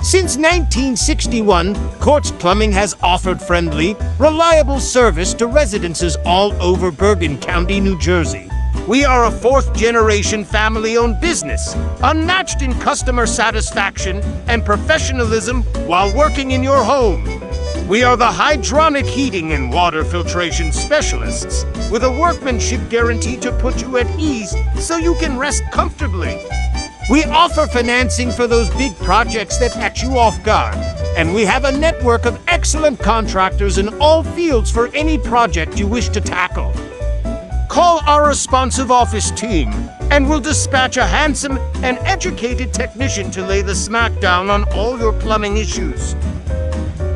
Since 1961, Quartz Plumbing has offered friendly, reliable service to residences all over Bergen County, New Jersey. We are a fourth-generation family-owned business, unmatched in customer satisfaction and professionalism while working in your home. We are the hydronic heating and water filtration specialists, with a workmanship guarantee to put you at ease so you can rest comfortably. We offer financing for those big projects that catch you off guard, and we have a network of excellent contractors in all fields for any project you wish to tackle. Call our responsive office team, and we'll dispatch a handsome and educated technician to lay the smackdown on all your plumbing issues.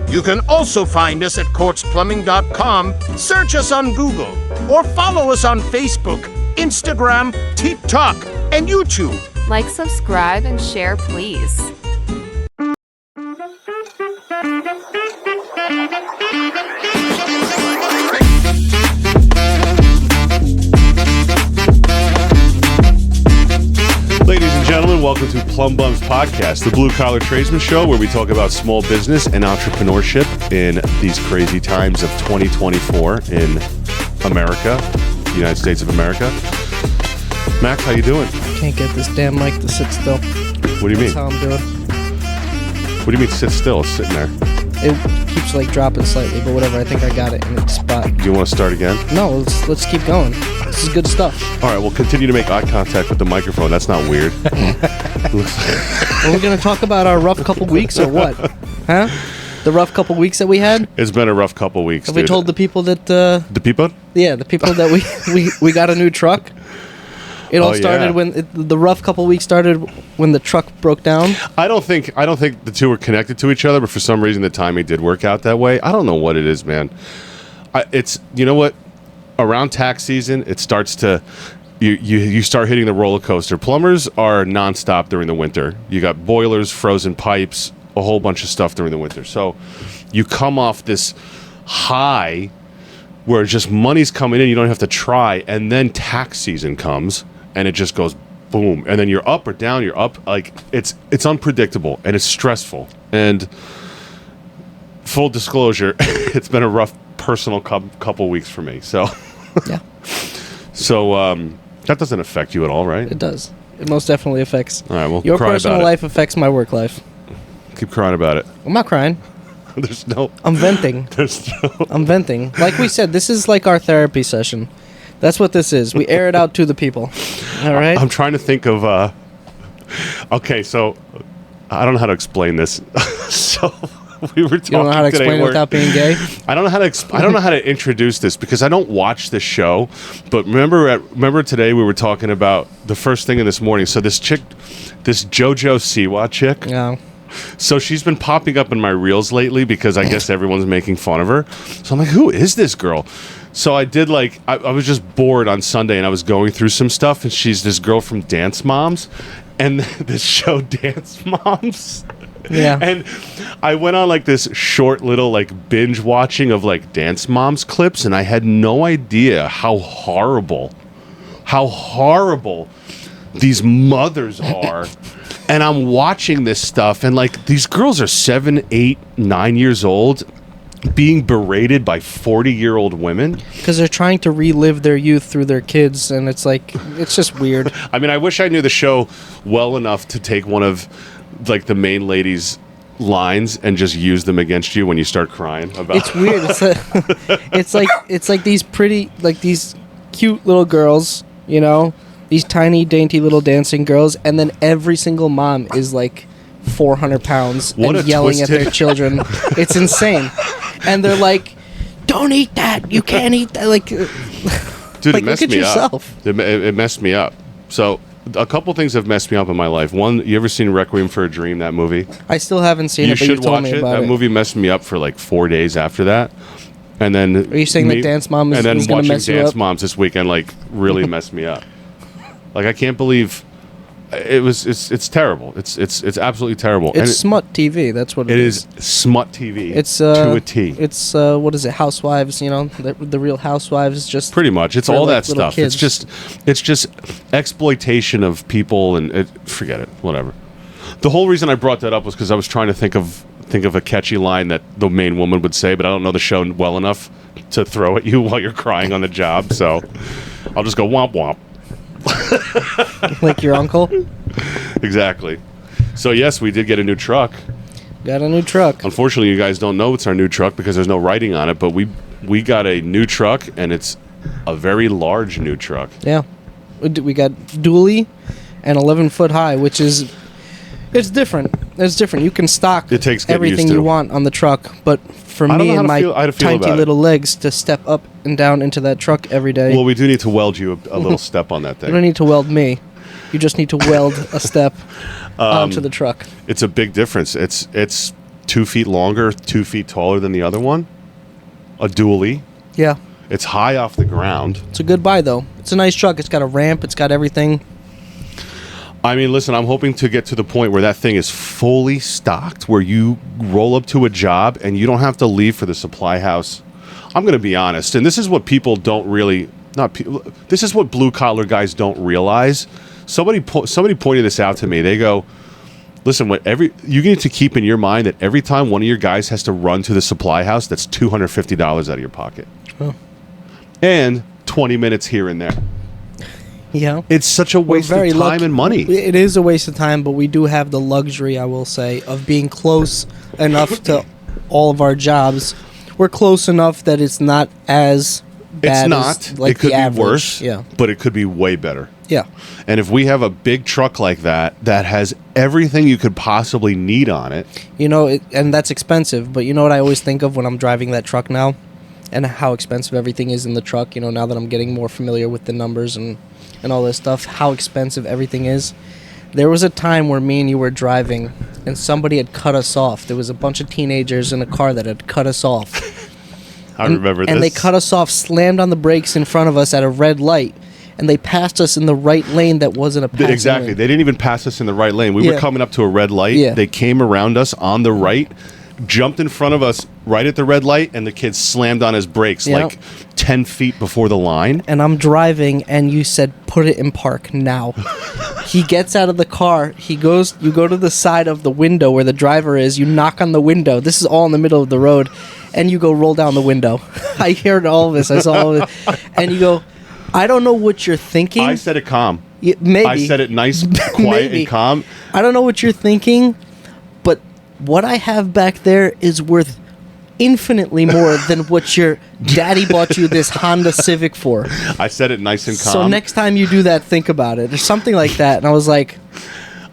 You can also find us at quartzplumbing.com, search us on Google, or follow us on Facebook, Instagram, TikTok, and YouTube. Like, subscribe, and share, please. Ladies and gentlemen, welcome to Plum Bums Podcast, the blue-collar tradesman show where we talk about small business and entrepreneurship in these crazy times of 2024 in America, the United States of America. Mac, how you doing? Can't get this damn mic to sit still. What do you mean? That's how I'm doing. What do you mean sit still? It's sitting there. It keeps like dropping slightly, but whatever. I think I got it in its spot. Do you want to start again? No, let's keep going. This is good stuff. All right, we'll continue to make eye contact with the microphone. That's not weird. Are we going to talk about our rough couple weeks or what? Huh? The rough couple weeks that we had? It's been a rough couple weeks, Have we told the people that... The people? Yeah, the people that we got a new truck? It all started when the rough couple weeks started when the truck broke down. I don't think the two were connected to each other, but for some reason the timing did work out that way. I don't know what it is, man. It's you know what? Around tax season, it starts to you start hitting the roller coaster. Plumbers are nonstop during the winter. You got boilers, frozen pipes, a whole bunch of stuff during the winter. So you come off this high where just money's coming in, you don't have to try, and then tax season comes. And it just goes boom, and then you're up or down. You're up, like it's unpredictable and it's stressful. And full disclosure, it's been a rough personal couple weeks for me. So yeah, so that doesn't affect you at all, right? It does. It most definitely affects. All right, well, your personal life affects my work life. Keep crying about it. I'm not crying. I'm venting. I'm venting. Like we said, this is like our therapy session. That's what this is. We air it out to the people. All right? I'm trying to think of... okay, so... I don't know how to explain this. So, we were talking today... You don't know how to explain it without being gay? I don't know how to... I don't know how to introduce this because I don't watch the show. But remember today we were talking about the first thing in this morning. So this chick... This JoJo Siwa chick... Yeah. So she's been popping up in my reels lately because I guess everyone's making fun of her. So I'm like, who is this girl? So I did I was just bored on Sunday and I was going through some stuff and she's this girl from Dance Moms and this show Dance Moms. Yeah. And I went on this short little binge watching of Dance Moms clips and I had no idea how horrible these mothers are. And I'm watching this stuff and these girls are 7, 8, 9 years old being berated by 40-year-old women because they're trying to relive their youth through their kids, and it's just weird. I mean, I wish I knew the show well enough to take one of the main lady's lines and just use them against you when you start crying about. It's weird. It's like these pretty, these cute little girls, you know, these tiny, dainty little dancing girls, and then every single mom is 400 pounds and yelling at their children. It's insane. And they're like, don't eat that. You can't eat that. Dude, it messed look at me yourself. Up. It messed me up. So a couple things have messed me up in my life. One, you ever seen Requiem for a Dream, that movie? I still haven't seen it, but you've told me about it. That movie messed me up for 4 days after that. And then... Are you saying that Dance Mom is going to mess you up? And then watching Dance Moms this weekend really messed me up. I can't believe... It's terrible. It's absolutely terrible. It's smut TV. That's what it is. It is smut TV. It's to a T. It's what is it? Housewives. You know, the Real Housewives. Just pretty much. It's all that stuff. Kids. It's just exploitation of people and forget it. Whatever. The whole reason I brought that up was because I was trying to think of a catchy line that the main woman would say, but I don't know the show well enough to throw at you while you're crying on the job. So I'll just go womp womp. Like your uncle. Exactly. So yes, we did get a new truck. Got a new truck. Unfortunately, you guys don't know it's our new truck because there's no writing on it. But we got a new truck, and it's a very large new truck. Yeah. We got dually and 11-foot high, which is... It's different. It's different. You can stock It takes getting everything used to. you want on the truck, but for I don't me know and how my to feel tiny about it. little legs to step up and down into that truck every day, Well, we do need to weld you a little step on that thing. you don't need to weld me. You just need to weld a step onto the truck. It's a big difference. It's 2 feet longer, 2 feet taller than the other one. A dually. Yeah. It's high off the ground. It's a good buy, though. It's a nice truck. It's got a ramp. It's got everything. I mean, listen, I'm hoping to get to the point where that thing is fully stocked, where you roll up to a job and you don't have to leave for the supply house. I'm going to be honest, and this is what people don't really, this is what blue collar guys don't realize. Somebody pointed this out to me. They go, listen, you need to keep in your mind that every time one of your guys has to run to the supply house, that's $250 out of your pocket. Oh. And 20 minutes here and there. Yeah. It's such a waste of time lucky. and money. It is a waste of time, but we do have the luxury, I will say, of being close enough to all of our jobs. We're close enough that it's not as bad It's not. as like it could the be average. worse, Yeah. but it could be way better. Yeah. And if we have a big truck like that has everything you could possibly need on it. You know, and that's expensive, but you know what I always think of when I'm driving that truck now? And how expensive everything is in the truck, you know, now that I'm getting more familiar with the numbers and all this stuff, how expensive everything is. There was a time where me and you were driving and somebody had cut us off. There was a bunch of teenagers in a car that had cut us off. I remember this. And they cut us off, slammed on the brakes in front of us at a red light, and they passed us in the right lane that wasn't a passing Exactly. lane. They didn't even pass us in the right lane. We were Yeah. coming up to a red light. Yeah. They came around us on the right, jumped in front of us right at the red light, and the kid slammed on his brakes Yeah. like 10 feet before the line. And I'm driving, and you said, put it in park now. He gets out of the car. You go to the side of the window where the driver is. You knock on the window. This is all in the middle of the road. And you go roll down the window. I heard all of this. I saw all of it. And you go, I don't know what you're thinking. I said it calm. Maybe. I said it nice, quiet, Maybe. and calm. I don't know what you're thinking, but what I have back there is worth infinitely more than what your daddy bought you this Honda Civic for. I said it nice and calm. So next time you do that, think about it, or something like that. And I was like,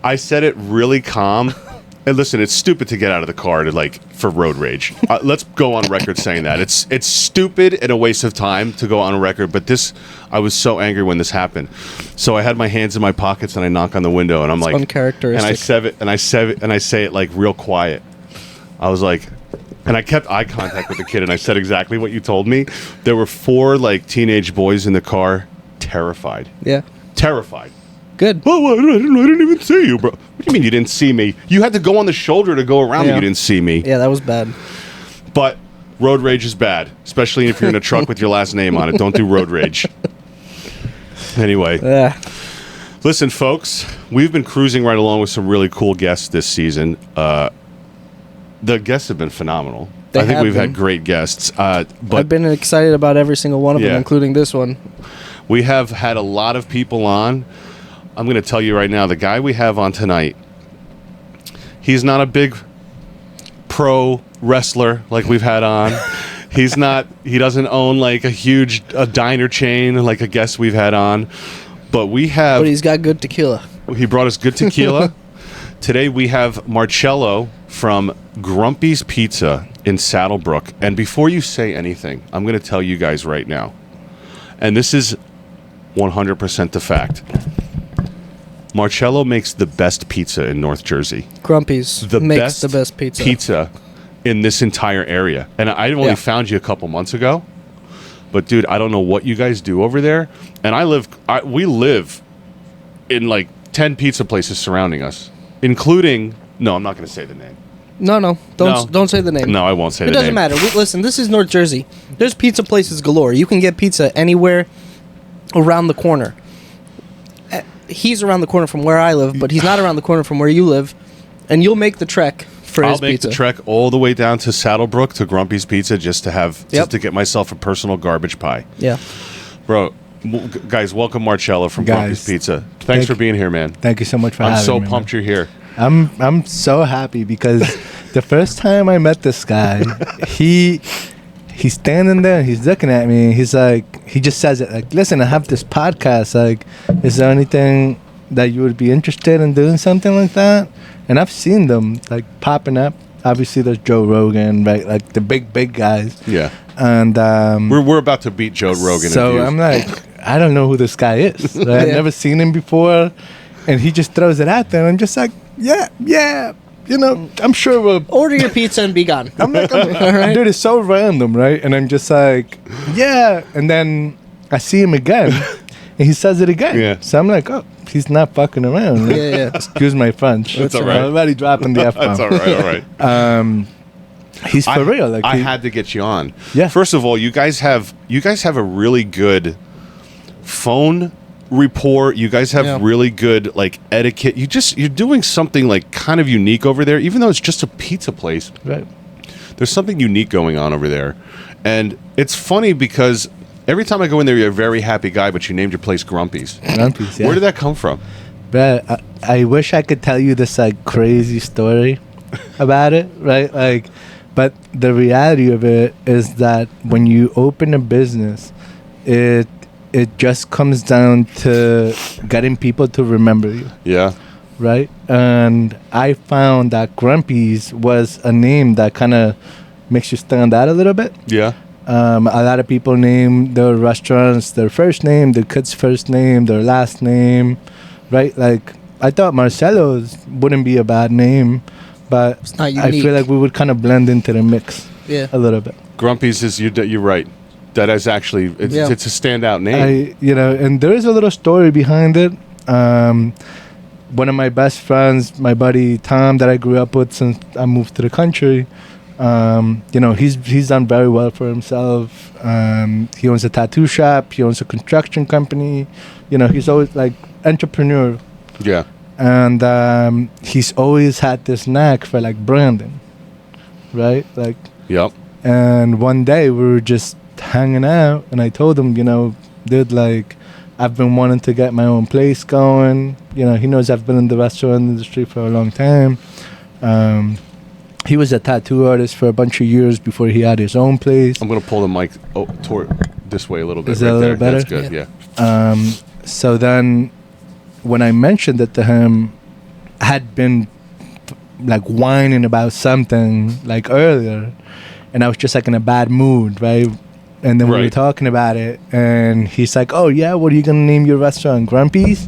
I said it really calm. And listen, it's stupid to get out of the car for road rage. Let's go on record saying that. It's stupid and a waste of time to go on record, but I was so angry when this happened. So I had my hands in my pockets and I knock on the window and I'm like uncharacteristic. And I say it like real quiet. I was like, and I kept eye contact with the kid and I said exactly what you told me. There were 4 teenage boys in the car, terrified. yeah, Terrified. good. Oh, I didn't even see you, bro. What do you mean you didn't see me? You had to go on the shoulder to go around me. Yeah. You didn't see me. Yeah, that was bad. But road rage is bad, especially if you're in a truck with your last name on it. Don't do road rage. Anyway, Yeah, listen, folks, we've been cruising right along with some really cool guests this season. The guests have been phenomenal. They I think have we've been. had great guests. But I've been excited about every single one of them, Yeah. including this one. we have had a lot of people on. I'm going to tell you right now, the guy we have on tonight, he's not a big pro wrestler like we've had on. He doesn't own a diner chain like a guest we've had on. But But he's got good tequila. he brought us good tequila. Today we have Marcello from Grumpies Pizza in Saddle Brook. And before you say anything, I'm going to tell you guys right now, and this is 100% the fact. Marcello makes the best pizza in North Jersey. Grumpies makes the best pizza. In this entire area. And I only Yeah. found you a couple months ago. But dude, I don't know what you guys do over there. And we live in 10 pizza places surrounding us, including, no, I'm not going to say the name. No, don't say the name. No, I won't say It the doesn't name. matter. Listen, this is North Jersey. There's pizza places galore. You can get pizza anywhere around the corner. He's around the corner from where I live, but he's not around the corner from where you live. And you'll make the trek for I'll his make pizza. the trek all the way down to Saddle Brook to Grumpies Pizza just to get myself a personal garbage pie. Yeah. Bro, guys, welcome Marcello from Guys, Grumpies Pizza. Thanks for being here, man. Thank you so much for I'm having so me. pumped you're here. I'm so happy because the first time I met this guy, he's standing there, he's looking at me, he's like, he just says it like, listen, I have this podcast, like, is there anything that you would be interested in doing something like that? And I've seen them like popping up. Obviously there's Joe Rogan, right? Like the big guys. Yeah. And We're about to beat Joe Rogan in so views. I'm like, I don't know who this guy is. Like, I've never seen him before. And he just throws it out there. And I'm just like, yeah. You know, I'm sure we'll. Order your pizza and be gone. I'm like, dude, it's so random, right? And I'm just like, yeah. And then I see him again. And he says it again. Yeah. So I'm like, oh, he's not fucking around. Right? Yeah. Excuse my French. That's all right. I'm already dropping the F-bomb. That's all right. He's for real. Like I he- had to get you on. Yeah. First of all, you guys have a really good phone rapport. You guys have really good like etiquette. You're doing something like kind of unique over there, even though it's just a pizza place. Right. There's something unique going on over there. And it's funny because every time I go in there, you're a very happy guy, but you named your place Grumpies. Grumpies, yeah. Where did that come from? But I wish I could tell you this like crazy story about it, right? Like, but the reality of it is that when you open a business, it just comes down to getting people to remember you, Yeah. right? And I found that Grumpies was a name that kind of makes you stand out a little bit. Yeah. A lot of people name their restaurants their first name, their kid's first name, their last name, right? Like, I thought Marcello's wouldn't be a bad name, but It's not I unique. feel like we would kind of blend into the mix Yeah. a little bit. Grumpies is you're right. That is actually it's a standout name. And there is a little story behind it. One of my best friends, my buddy Tom, that I grew up with since I moved to the country, he's done very well for himself. He owns a tattoo shop. He owns a construction company. He's always like entrepreneur, Yeah. and he's always had this knack for like branding, right? Like, Yep. and one day we were just hanging out, and I told him, dude, like, I've been wanting to get my own place going. He knows I've been in the restaurant industry for a long time. He was a tattoo artist for a bunch of years before he had his own place. I'm gonna pull the mic toward this way a little bit. Is that a little there. better? That's good. Yeah. So then when I mentioned it to him, I had been like whining about something like earlier, and I was just like in a bad mood, right? And then we were Right. talking about it, and he's like, "Oh yeah, what are you gonna name your restaurant? Grumpies?"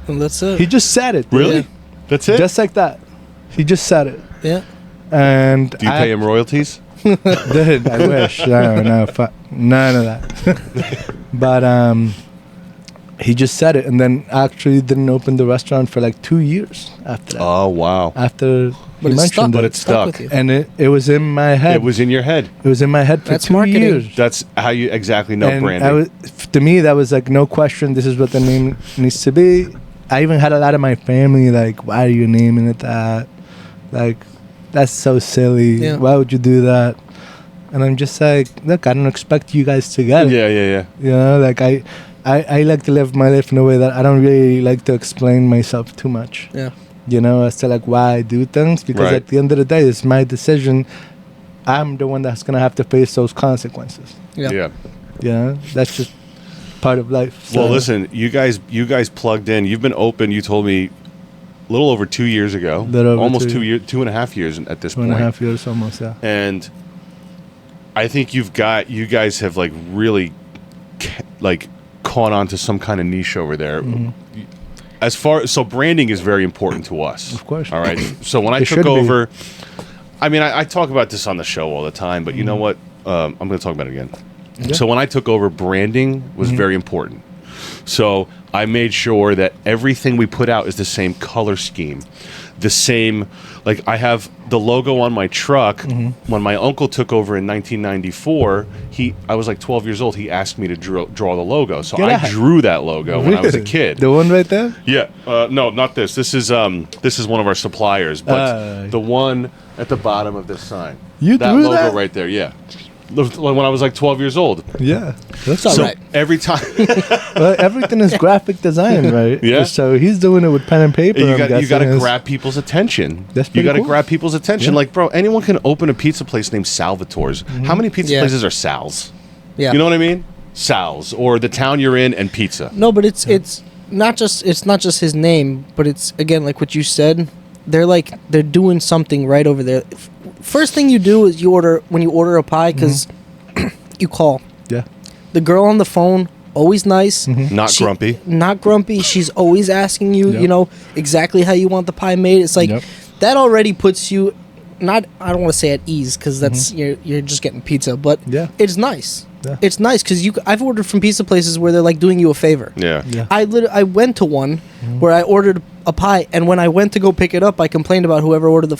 And that's it. He just said it. Really? Yeah. That's it. Just like that. He just said it. Yeah. And Do you pay him royalties? Dude, I wish. No, none of that. But he just said it, and then actually didn't open the restaurant for like 2 years after that. Oh wow. After But he it stuck. mentioned But it. it stuck. with you. And it was in my head. It was in your head. It was in my head for That's 2 marketing. years. That's how you exactly know And branding. to me, that was like no question. This is what the name needs to be. I even had a lot of my family like, "Why are you naming it that? Like, that's so silly. Yeah. Why would you do that?" And I'm just like, look, I don't expect you guys to get it. Yeah. Like I like to live my life in a way that I don't really like to explain myself too much. Yeah. As to like why I do things, because Right. at the end of the day, it's my decision. I'm the one that's gonna have to face those consequences. Yeah. That's just part of life. Well, So- listen, you guys plugged in. You've been open. You told me a little over 2 years ago. Little over Almost 2 2 2.5 years at this point. 2.5 years almost, yeah. And I think you guys have like really like caught on to some kind of niche over there. So branding is very important to us. Of course. All right. So when I It took should be. over, I mean, I talk about this on the show all the time, but you know what? I'm going to talk about it again. Yeah. So when I took over, branding was very important. So I made sure that everything we put out is the same color scheme, the same. Like I have the logo on my truck. When my uncle took over in 1994, I was like 12 years old. He asked me to draw the logo, so Get I out. drew that logo when I was a Really? kid. The one right there? Yeah, no, not this. This is one of our suppliers, but the one at the bottom of this sign. You that drew logo that? right there. Yeah, when I was like 12 years old. Yeah. That's all So right. every time, Well, everything is graphic design, right? Yeah. So he's doing it with pen and paper. you I'm got guessing. to It's- grab people's attention. That's you pretty got to cool. grab people's attention. Yeah. Like, bro, anyone can open a pizza place named Salvatore's. How many pizza Yeah. places are Sal's? Yeah. You know what I mean? Sal's or the town you're in and pizza. No, but it's not just his name, but it's again like what you said. They're doing something right over there. First thing you do is when you order a pie because you call Yeah. the girl on the phone. Always nice. Not grumpy. Not grumpy. She's always asking you, Yep. you know, exactly how you want the pie made. It's like Yep. that already puts you not. I don't want to say at ease because that's you're just getting pizza, but Yeah. it's nice. Yeah. It's nice because I've ordered from pizza places where they're like doing you a favor. Yeah. Yeah. I went to one where I ordered a pie, and when I went to go pick it up, I complained about whoever ordered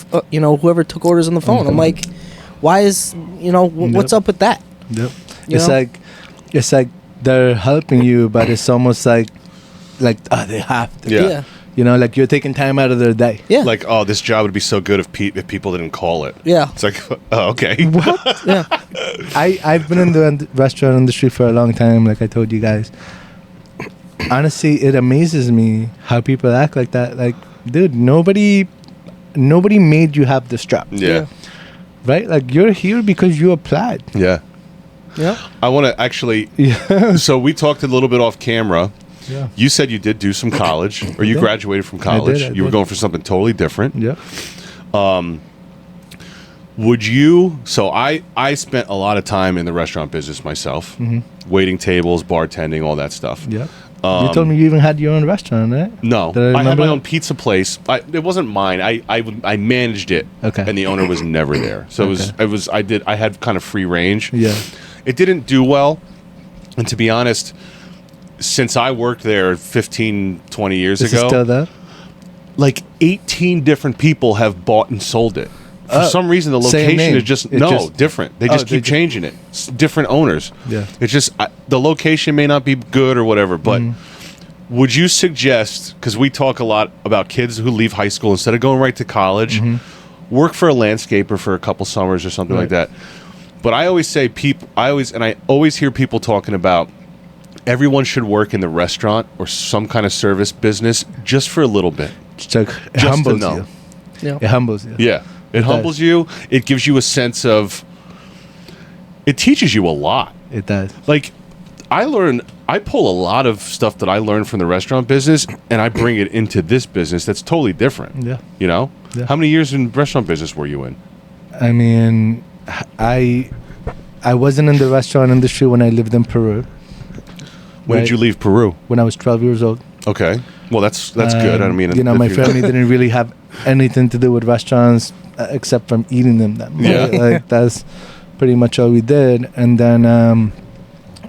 whoever took orders on the phone. I'm like, why is what's up with that? Yep. You It's know? like they're helping you, but it's almost like they have to. Yeah. Yeah. You know, like you're taking time out of their day. Yeah. Like, oh, this job would be so good if people didn't call it. Yeah. It's like, oh, okay. Yeah. I've been in the restaurant industry for a long time, like I told you guys. Honestly, it amazes me how people act like that. Like, dude, nobody made you have this job, Yeah. right? Like, you're here because you applied. Yeah. Yeah. I want to actually. Yeah. So we talked a little bit off camera. Yeah. You said you did do some college, or you did. graduated from college. I You were did. going for something totally different. Yeah. Would you? So I spent a lot of time in the restaurant business myself, waiting tables, bartending, all that stuff. Yeah. You told me you even had your own restaurant, right? No, Did I I had remember my that? own pizza place. It wasn't mine. I managed it. Okay. And the owner was never there. So I had kind of free range. Yeah. It didn't do well. And to be honest, since I worked there 15, 20 years Is it ago, still there? like 18 different people have bought and sold it. For Oh, some reason, the same location name. is just It just- different. They Oh, just they keep ju- changing it. Different owners. Yeah. It's just the location may not be good or whatever. But would you suggest? Because we talk a lot about kids who leave high school instead of going right to college, work for a landscaper for a couple summers or something like that. But I always say I always hear people talking about everyone should work in the restaurant or some kind of service business just for a little bit. It's like, it Just to humbles know. you. Yeah. It humbles you. Yeah. It does. humbles you. It gives you a sense of. It teaches you a lot. It does. Like, I pull a lot of stuff that I learned from the restaurant business and I bring it into this business that's totally different. Yeah. You know? Yeah. How many years in restaurant business were you in? I mean, I wasn't in the restaurant industry when I lived in Peru. When Right. did you leave Peru? When I was 12 years old. Okay. Well, that's good. I mean, my if you- family didn't really have anything to do with restaurants except from eating them. Yeah. Like that's pretty much all we did. And then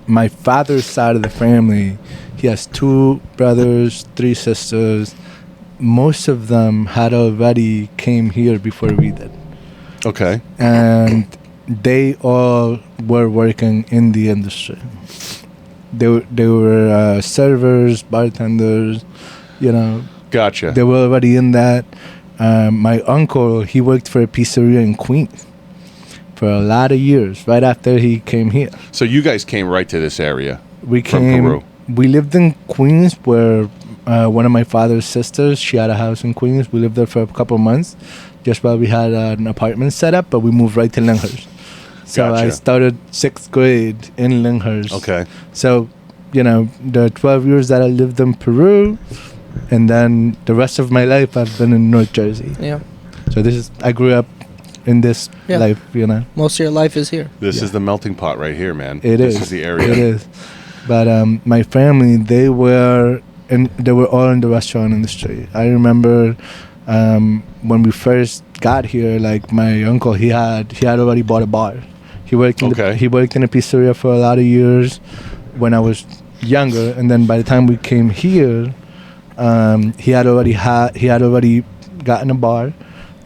my father's side of the family, he has 2 brothers, 3 sisters. Most of them had already came here before we did. Okay. And they all were working in the industry. They were servers, bartenders, you know. Gotcha. They were already in that. My uncle, he worked for a pizzeria in Queens for a lot of years, right after he came here. So you guys came right to this area. We From came. Peru. We lived in Queens, where one of my father's sisters, she had a house in Queens. We lived there for a couple of months, just while we had an apartment set up. But we moved right to Lyndhurst. So I Gotcha. started 6th grade in Lyndhurst. Okay. So, the 12 years that I lived in Peru, and then the rest of my life I've been in North Jersey. Yeah. So I grew up in this Yeah. life, Most of your life is here. This is the melting pot right here, man. It this is. is the area. It is. But my family, they were all in the restaurant industry. I remember when we first got here, like my uncle, he had already bought a bar. He worked in he worked in a pizzeria for a lot of years when I was younger, and then by the time we came here, he had already got in a bar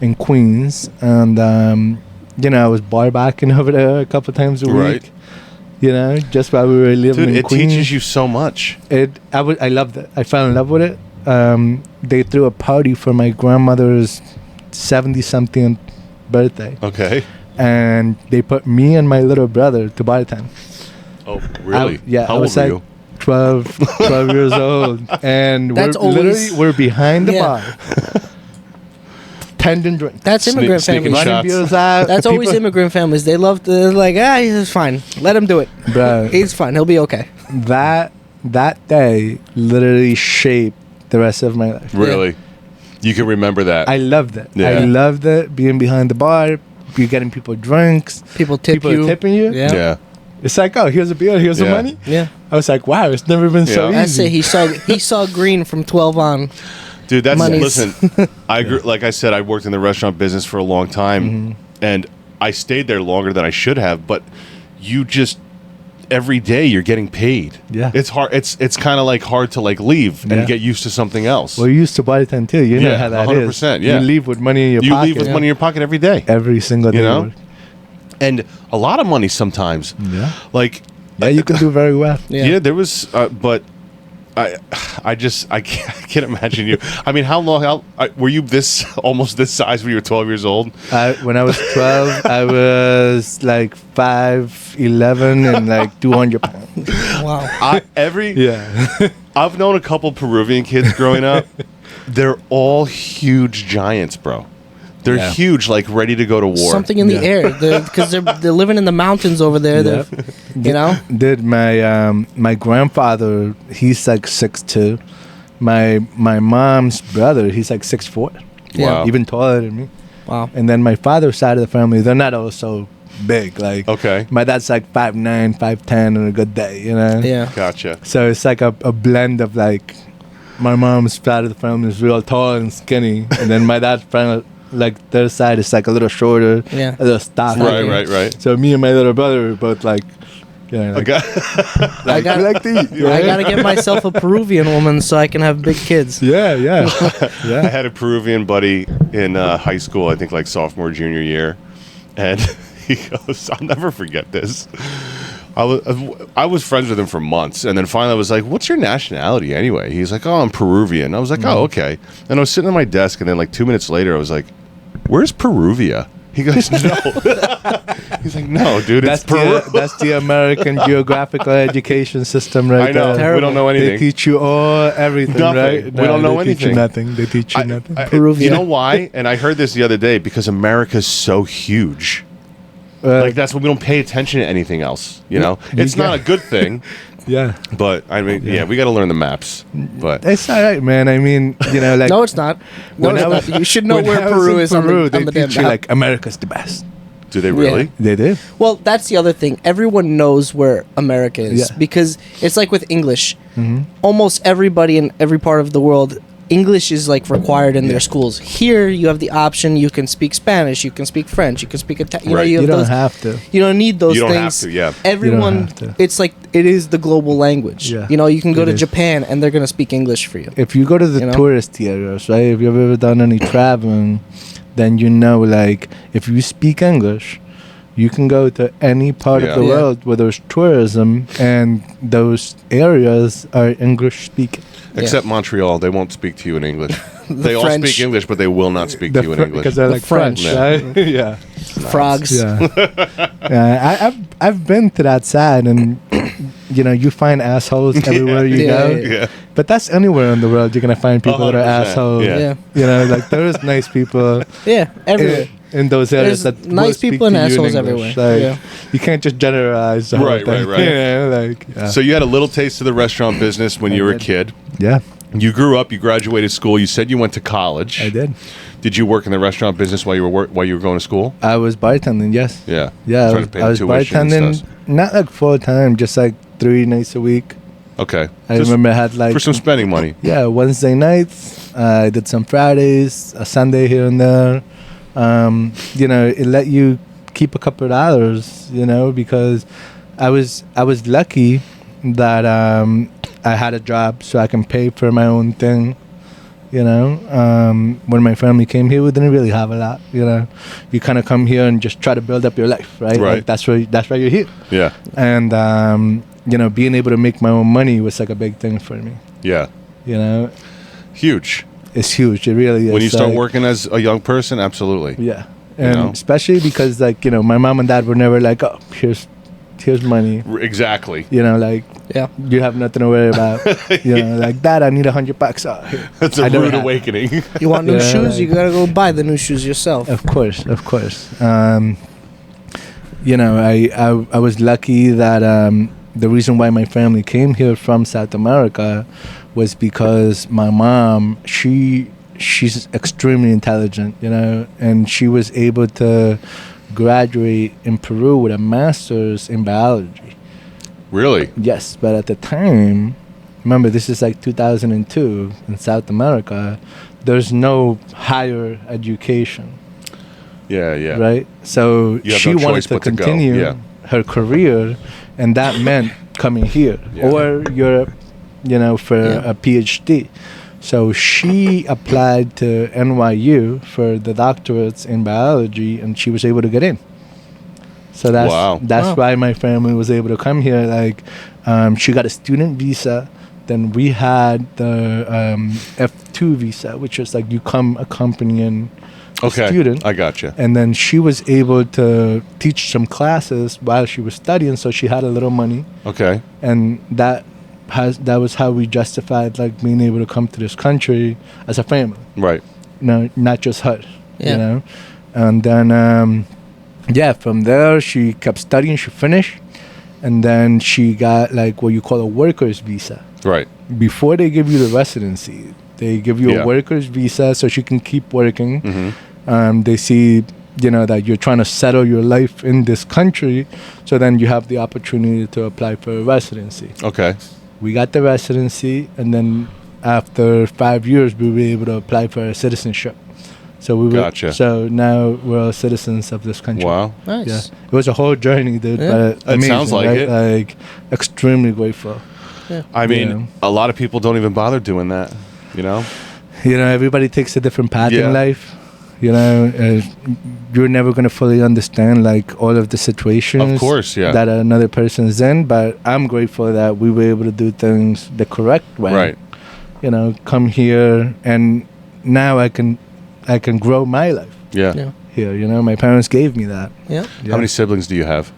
in Queens, and I was bar backing over there a couple times a Right. week. Just while we were living Dude, in it Queens. teaches you so much. I loved it. I fell in love with it. They threw a party for my grandmother's 70-something birthday, Okay. and they put me and my little brother to bartend. Oh, really? Yeah, How I old was were like you? 12 years old, and That's we're behind the Yeah. bar, tending drinks. That's immigrant sneaking families. shots. Running beers out. That's always People- immigrant families. They love to, they're like, he's fine. Let him do it. Bro, He's fine. He'll be okay. that day literally shaped the rest of my life. Really? You can remember that. I loved it. Yeah. I loved it. Being behind the bar, you're getting people drinks. People tip People you. tipping you. Yeah. yeah. It's like, oh, here's a beer, here's the Yeah. money. Yeah. I was like, wow, it's never been so Yeah. easy. I say he saw green from 12 on. Dude, that's Monies. listen. I grew, like I said, I worked in the restaurant business for a long time, Mm-hmm. and I stayed there longer than I should have. But you just every day you're getting paid. Yeah. it's hard. It's kind of like hard to like leave Yeah. and get used to something else. Well, you used to bartend too. You know Yeah, how that 100%, is. yeah. You leave with money in your you pocket. leave with money in your pocket every day, every single day. you know, and a lot of money sometimes. Yeah. Like, Yeah, you can do very well. yeah, there was, but I can't imagine you. I mean, how long? Were you almost this size when you were 12 years old? When I was 12, I was like 5'11" and like 200 pounds. Wow. Yeah. I've known a couple Peruvian kids growing up. They're all huge giants, bro. They're Yeah. huge, like ready to go to war. Something in the Yeah. air. Because they're living in the mountains over there. Yep. You know? Dude, my grandfather, he's like 6'2". My mom's brother, he's like 6'4". Wow. Even taller than me. Wow. And then my father's side of the family, they're not all so big. Like, Okay. my dad's like 5'9", 5'10" on a good day, you know? Yeah. Gotcha. So it's like a blend of like, my mom's side of the family is real tall and skinny, and then my dad's family, like their side is like a little shorter, Yeah. a little stocky. Right. So me and my little brother were both like, like, Okay. I got, we like to eat. I got to get myself a Peruvian woman so I can have big kids. Yeah. I had a Peruvian buddy in high school, I think like sophomore, junior year. And he goes, I'll never forget this. I was friends with him for months. And then finally I was like, what's your nationality anyway? He's like, oh, I'm Peruvian. I was like, oh, okay. And I was sitting at my desk. And then like 2 minutes later, I was like, where's Peruvia? He goes, no. He's like, no, dude, it's Peru. That's the American geographical education system, right I know. there. We don't know They anything. teach you everything, Nothing. right? We don't know they Teach you anything. nothing. They teach you nothing. Peruvia. You know why? And I heard this the other day because America's so huge. Like that's when we don't pay attention to anything else. You know, it's not a good thing. Yeah. But I mean, yeah, we got to learn the maps. But It's all right, man. I mean, like No, it's not. No, When it's I not. was- You should know when where I was Peru in is on Peru, the they damn teach you map. like America's the best. do they really? They do. Well, that's the other thing. Everyone knows where America is Yeah. because it's like with English. Almost everybody in every part of the world, English is like required in their schools. Here, you have the option. You can speak Spanish. You can speak French. You can speak Italian. Right. You don't have to. You don't need those You don't things. have to, yeah. Everyone, have to. it's like it is the global language. Yeah. You know, you can go It to is. Japan and they're gonna speak English for you. If you go to the You know? tourist areas, right? If you've ever done any traveling, then you know, like, if you speak English, you can go to any part Yeah. of the Yeah. world where there's tourism, and those areas are English speaking. Except Montreal, they won't speak to you in English. They all French. speak English, but they will not speak to you in English. Because they're The like French, French. right? yeah. Frogs. Yeah. I've been to that side, and you find assholes everywhere you Yeah, go. yeah. Yeah. But that's anywhere in the world you're gonna find people that are 100%, assholes. yeah. Yeah. Like there's nice people Yeah. Everywhere. in those areas There's that nice will speak people and to you in assholes English. everywhere. Like, Yeah. you can't just generalize the whole Right, thing. right. You know, like, yeah. So you had a little taste of the restaurant business when you were a did. kid. yeah, You grew up. You graduated school. You said you went to college. I did. Did you work in the restaurant business while you were going to school? I was bartending. Yes. Yeah. Yeah, Trying to pay I was tuition and bartending, stuff. not like full time, just like 3 nights a week. Okay. I Just remember I had like for some spending money. Yeah, Wednesday nights. I did some Fridays, a Sunday here and there. It let you keep a couple of dollars, because I was lucky that I had a job so I can pay for my own thing. You know, when my family came here, we didn't really have a lot. You know, you kind of come here and just try to build up your life, right? Right. Like that's why you're here. Yeah. And you know, being able to make my own money was like a big thing for me. Yeah. You know, Huge. it's huge. It really is. When you start like, working as a young person, absolutely. yeah, and know? especially because like you know, my mom and dad were never like, oh, here's money. Exactly. You know, like Yeah. you have nothing to worry about. You know, like Dad, I need $100. Oh, here. That's a I don't rude have- awakening. You want new Yeah, shoes? like- You gotta go buy the new shoes yourself. Of course. You know, I was lucky that the reason why my family came here from South America was because my mom, she's extremely intelligent, you know, and she was able to graduate in Peru with a master's in biology. Really? Yes, but at the time, remember this is like 2002 in South America, there's no higher education. Yeah, yeah. Right? So You have she no wanted choice to but to go, continue yeah. her career, and that meant coming here Yeah. or Europe, you know, for Yeah. a PhD. So she applied to NYU for the doctorates in biology, and she was able to get in. So that's Wow. that's why my family was able to come here. Like, she got a student visa. Then we had the F2 visa, which is like you come accompanying a student. I gotcha. And then she was able to teach some classes while she was studying, so she had a little money, Okay. and that was how we justified like being able to come to this country as a family. Right. No, not just her. Yeah. You know, and then yeah, from there she kept studying. She finished, and then she got like what you call a worker's visa. Right. Before they give you the residency, they give you Yeah. a worker's visa so she can keep working. Mm-hmm. They see, you know, that you're trying to settle your life in this country, so then you have the opportunity to apply for a residency. Okay. We got the residency, and then after 5 years, we were able to apply for a citizenship. So we were, Gotcha. So now we're all citizens of this country. Wow. Nice. Yeah, it was a whole journey, dude. Yeah. But It amazing, sounds like right? it. Like extremely grateful. I mean, Yeah. a lot of people don't even bother doing that, you know? You know, everybody takes a different path Yeah. in life. You know, you're never gonna fully understand like all of the situations. Of course, yeah. That another person's in, but I'm grateful that we were able to do things the correct way. Right. You know, come here, and now I can grow my life Yeah. Yeah. here. You know, my parents gave me that. Yeah. Yeah. How many siblings do you have?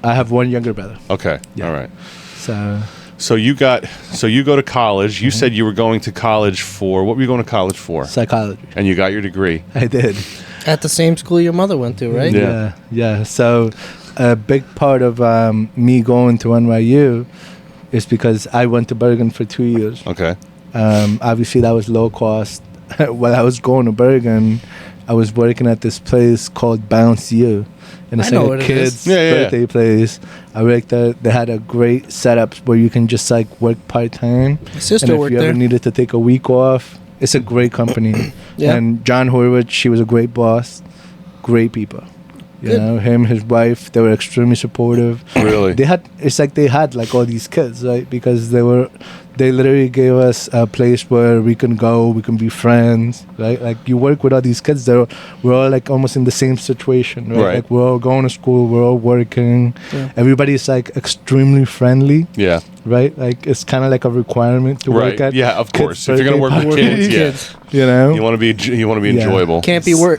I have one younger brother. Okay. Yeah. All right. So So you go to college. You said you were going to college for, what were you going to college for? psychology. And you got your degree. I did. At the same school your mother went to, right? Yeah. Yeah. So a big part of me going to NYU is because I went to Bergen for 2 years. Okay. Obviously, that was low cost. While I was going to Bergen, I was working at this place called Bounce U. And it's I know like what a it kid's is. Yeah. birthday place. I worked there. They had a great setup where you can just like work part time. My sister And if worked you ever there. needed to take a week off, it's a great company. Yeah. And John Horwitz, she was a great boss. Great people. You Good. know, him, his wife, they were extremely supportive. Really? They had like all these kids, right? Because they literally gave us a place where we can go, we can be friends, right? Like you work with all these kids, we're all like almost in the same situation, right? Right. Like we're all going to school, we're all working. Yeah. Everybody's like extremely friendly, Yeah. right? Like it's kind of like a requirement to Right. work at. Yeah, of kids' course. If you're going to work with birthday kids, parties, yeah. you know. You want to be Yeah. enjoyable.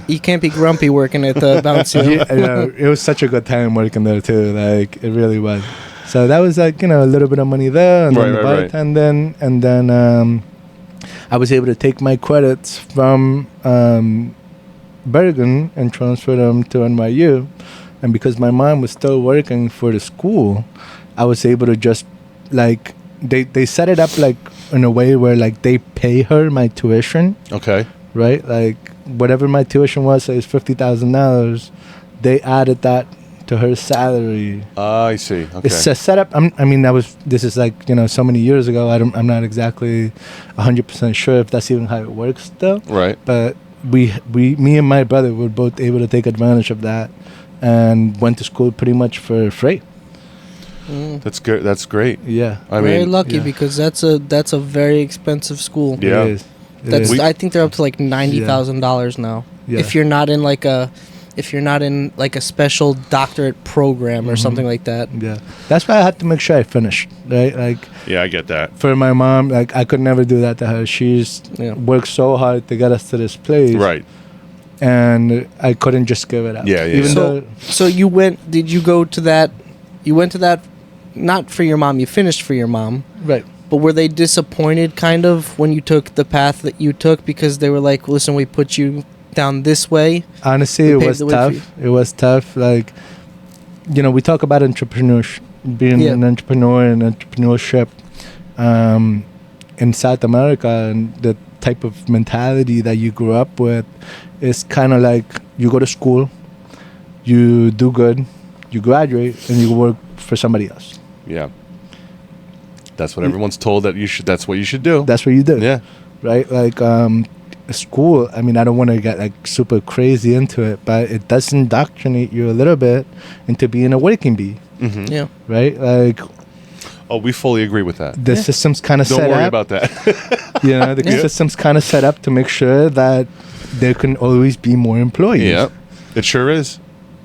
You can't be grumpy working at the bounce. Yeah, it was such a good time working there too. Like it really was. So that was like a little bit of money there, and then Right, the right, right. bartending, and then I was able to take my credits from Bergen and transfer them to NYU, and because my mom was still working for the school, I was able to just like they set it up like in a way where like they pay her my tuition. Okay. Right? Like whatever my tuition was, say it's $50,000, they added that to her salary. I see. Okay. It's a setup. This is like, so many years ago. I'm not exactly 100% sure if that's even how it works still. Right. But me and my brother were both able to take advantage of that and went to school pretty much for free. That's good. That's great. Yeah. I Very mean, lucky yeah. because that's a very expensive school. Yeah. It is. That's. is. I think they're up to like $90,000 now. Yeah. If you're not in like a special doctorate program or something like that. Yeah, that's why I had to make sure I finished. Right, like Yeah, I get that. for my mom, like I could never do that to her. She's Yeah. worked so hard to get us to this place, Right. and I couldn't just give it up. Yeah, yeah, Even yeah. though, So you went? Did you go to that? You went to that, not for your mom. You finished for your mom. right. But were they disappointed, kind of, when you took the path that you took, because they were like, "Listen, we put you down this way." Honestly, They it paved was the way for tough. It was tough. Like, we talk about entrepreneurship, being Yeah. an entrepreneur and entrepreneurship in South America, and the type of mentality that you grew up with is kind of like you go to school, you do good, you graduate, and you work for somebody else. Yeah. That's what everyone's told that you should. That's what you should do. That's what you do. Yeah. Right? Like, school, I mean, I don't want to get like super crazy into it, but it does indoctrinate you a little bit into being a working bee. Mm-hmm. Yeah. Right? Like, Oh, we fully agree with that. the system's kind of Don't set worry up. about that. The system's kind of set up to make sure that there can always be more employees. Yeah, it sure is.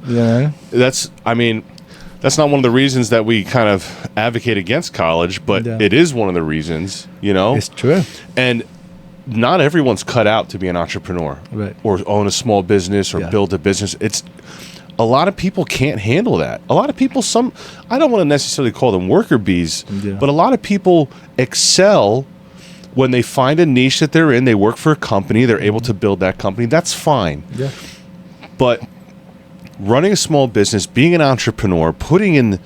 Yeah. That's not one of the reasons that we kind of advocate against college, but Yeah. it is one of the reasons, It's true. And not everyone's cut out to be an entrepreneur, Right. or own a small business or Yeah. build a business. It's a lot of people can't handle that. A lot of people, I don't want to necessarily call them worker bees, Yeah. but a lot of people excel when they find a niche that they're in. They work for a company, they're able to build that company. That's fine. Yeah. But running a small business, being an entrepreneur, putting in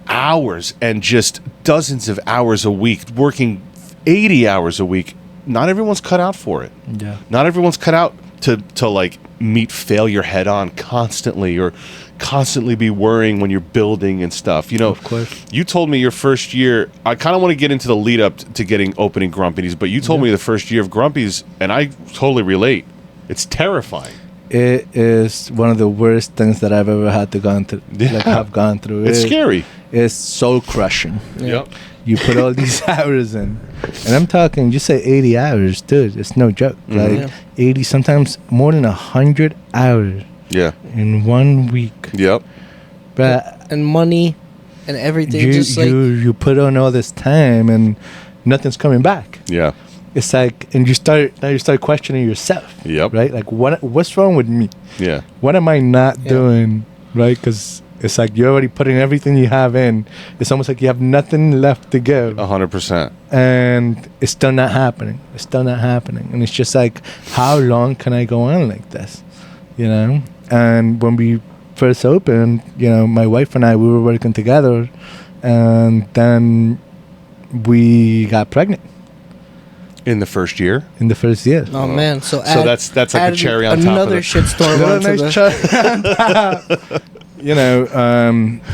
hours and just dozens of hours a week, working 80 hours a week, not everyone's cut out for it. Yeah. Not everyone's cut out to like meet failure head on constantly, or constantly be worrying when you're building and stuff. Of course. You told me your first year, I kind of want to get into the lead up to getting opening Grumpies, but you told me the first year of Grumpies, and I totally relate. It's terrifying. It is one of the worst things that I've ever had to Yeah. have gone through. It's scary. It's soul crushing. Yep. You put all these hours in, and I'm talking, you say 80 hours, dude. It's no joke. Like Yeah. 80, sometimes more than 100 hours Yeah. in 1 week. Yep. But And money and everything. you just like you put on all this time and nothing's coming back. Yeah. It's like, and you start questioning yourself. Yep. Right? Like, what's wrong with me? Yeah. What am I not Yeah. doing? Right? Because it's like you're already putting everything you have in. It's almost like you have nothing left to give. 100%. And it's still not happening. It's still not happening. And it's just like, how long can I go on like this? And when we first opened, my wife and I, we were working together, and then we got pregnant In the first year. in the first year. oh man. So that's like a add cherry on top of another the- shitstorm Little onto nice the.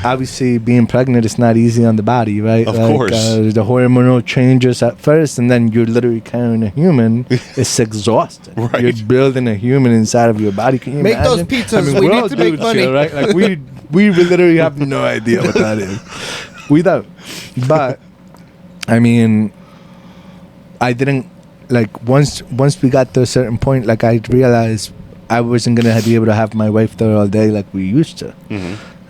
Obviously being pregnant is not easy on the body, right? Of course. The hormonal changes at first, and then you're literally carrying a human. It's exhausting. Right. You're building a human inside of your body. Can you Make those imagine? pizzas. We we're need all to make dudes money. here, right? Like we literally have no idea what that is. We don't. But I mean, I didn't once we got to a certain point, like I realized I wasn't gonna be able to have my wife there all day like we used to,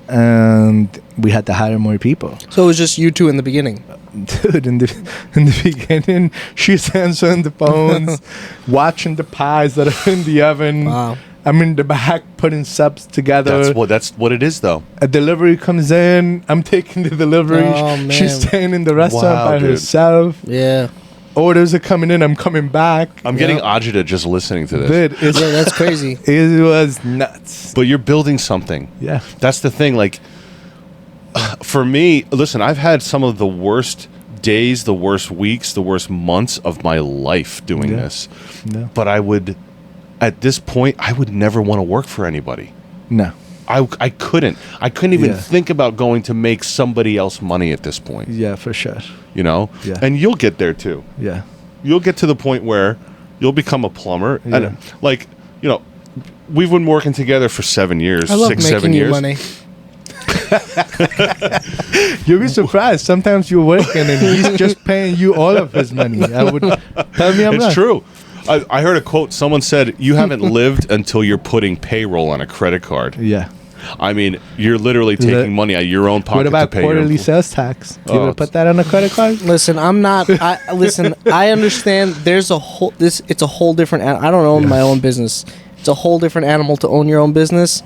and we had to hire more people. So it was just you two in the beginning. Dude, in the beginning, she's answering the phones, watching the pies that are in the oven. Wow. I'm in the back putting subs together. That's what it is, though. A delivery comes in. I'm taking the delivery. Oh, man. She's staying in the restaurant Wow, by dude. herself. Yeah. Orders are coming in. I'm coming back. I'm getting agita just listening to this. Dude, Yeah, that's crazy. it was nuts. But you're building something. Yeah. That's the thing. Like, for me, listen, I've had some of the worst days, the worst weeks, the worst months of my life doing Yeah. this. No. But at this point, I would never want to work for anybody. No. I couldn't. I couldn't even Yeah. think about going to make somebody else money at this point. Yeah, for sure. Yeah. And you'll get there too. Yeah. You'll get to the point where you'll become a plumber. Yeah. And we've been working together for 7 years, I love 6, making 7 you years. money. You'll be surprised. Sometimes you're working and he's just paying you all of his money. I would tell me I'm It's wrong. true. I heard a quote. Someone said, "You haven't lived until you're putting payroll on a credit card." Yeah. I mean, you're literally taking money out of your own pocket What about to pay your quarterly employees. sales tax? You Oh, gonna put that on a credit card? Listen, I'm not. Listen, I understand. There's a whole. It's a whole different. I don't own my own business. It's a whole different animal to own your own business.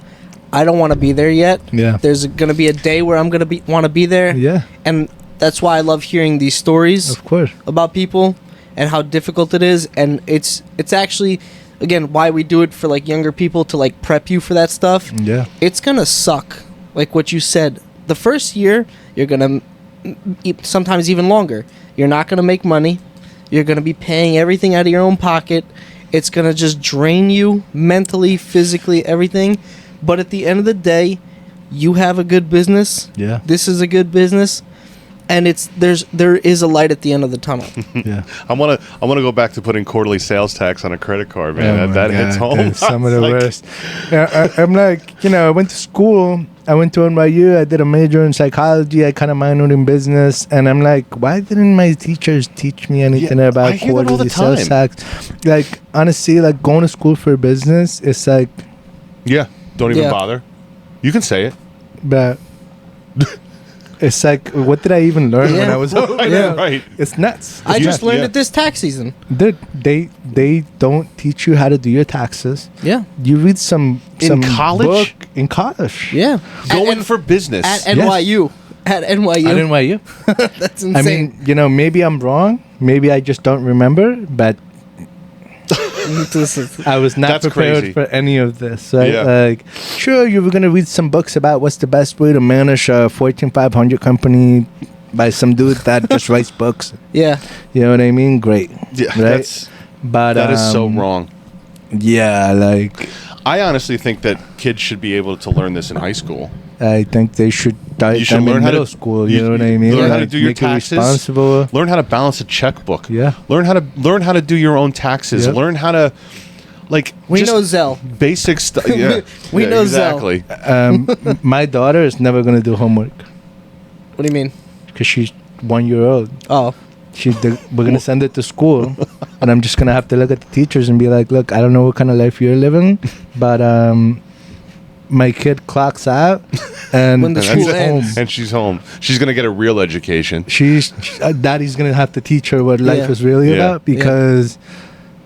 I don't want to be there yet. Yeah. There's gonna be a day where I'm gonna want to be there. Yeah. And that's why I love hearing these stories Of course. about people and how difficult it is. And it's actually, again, why we do it for like younger people to like prep you for that stuff. Yeah. It's gonna suck. Like what you said, the first year you're gonna sometimes even longer. You're not gonna make money. You're gonna be paying everything out of your own pocket. It's gonna just drain you mentally, physically, everything. But at the end of the day, you have a good business. Yeah. This is a good business, and there is a light at the end of the tunnel. Yeah. I want to go back to putting quarterly sales tax on a credit card, man. Oh my that hits God, home. dude, some of the Like, worst. I'm like, I went to school. I went to NYU. I did a major in psychology. I kind of minored in business. And I'm like, why didn't my teachers teach me anything Yeah, I about hear that all the quarterly sales time. tax? Like, honestly, like going to school for business, it's like, Yeah, don't even Yeah. bother. You can say it. but it's like, what did I even learn when Yeah. I was Yeah, right. It's nuts. I Yeah, just learned yeah. it this tax season. Dude, they don't teach you how to do your taxes. Yeah, You read some In college? book in college. yeah. Going for business. At NYU. At NYU. I didn't know you. That's insane. I mean, maybe I'm wrong. Maybe I just don't remember, but I was not That's prepared crazy. for any of this. Right? Yeah. Like, sure, you were going to read some books about what's the best way to manage a Fortune 500 company by some dude that just writes books. yeah. You know what I mean? Great. Yeah, Right? But that is so wrong. Yeah, like, I honestly think that kids should be able to learn this in high school. I think they should start You should them in learn how middle to- school. you- You know what I mean? learn how to Like, do your make it taxes. responsible. Learn how to balance a checkbook. Yeah. Learn how to do your own taxes. Yep. Learn how to like We just know Zell. basic stuff. Yeah. We Yeah, know Zell. exactly. My daughter is never going to do homework What do you mean? because she's 1 year old. Oh. We're gonna send it to school, and I'm just gonna have to look at the teachers and be like, "Look, I don't know what kind of life you're living, but my kid clocks out, and When the she's school home. ends. And she's home. She's gonna get a real education. Daddy's gonna have to teach her what life Yeah. is really Yeah. about because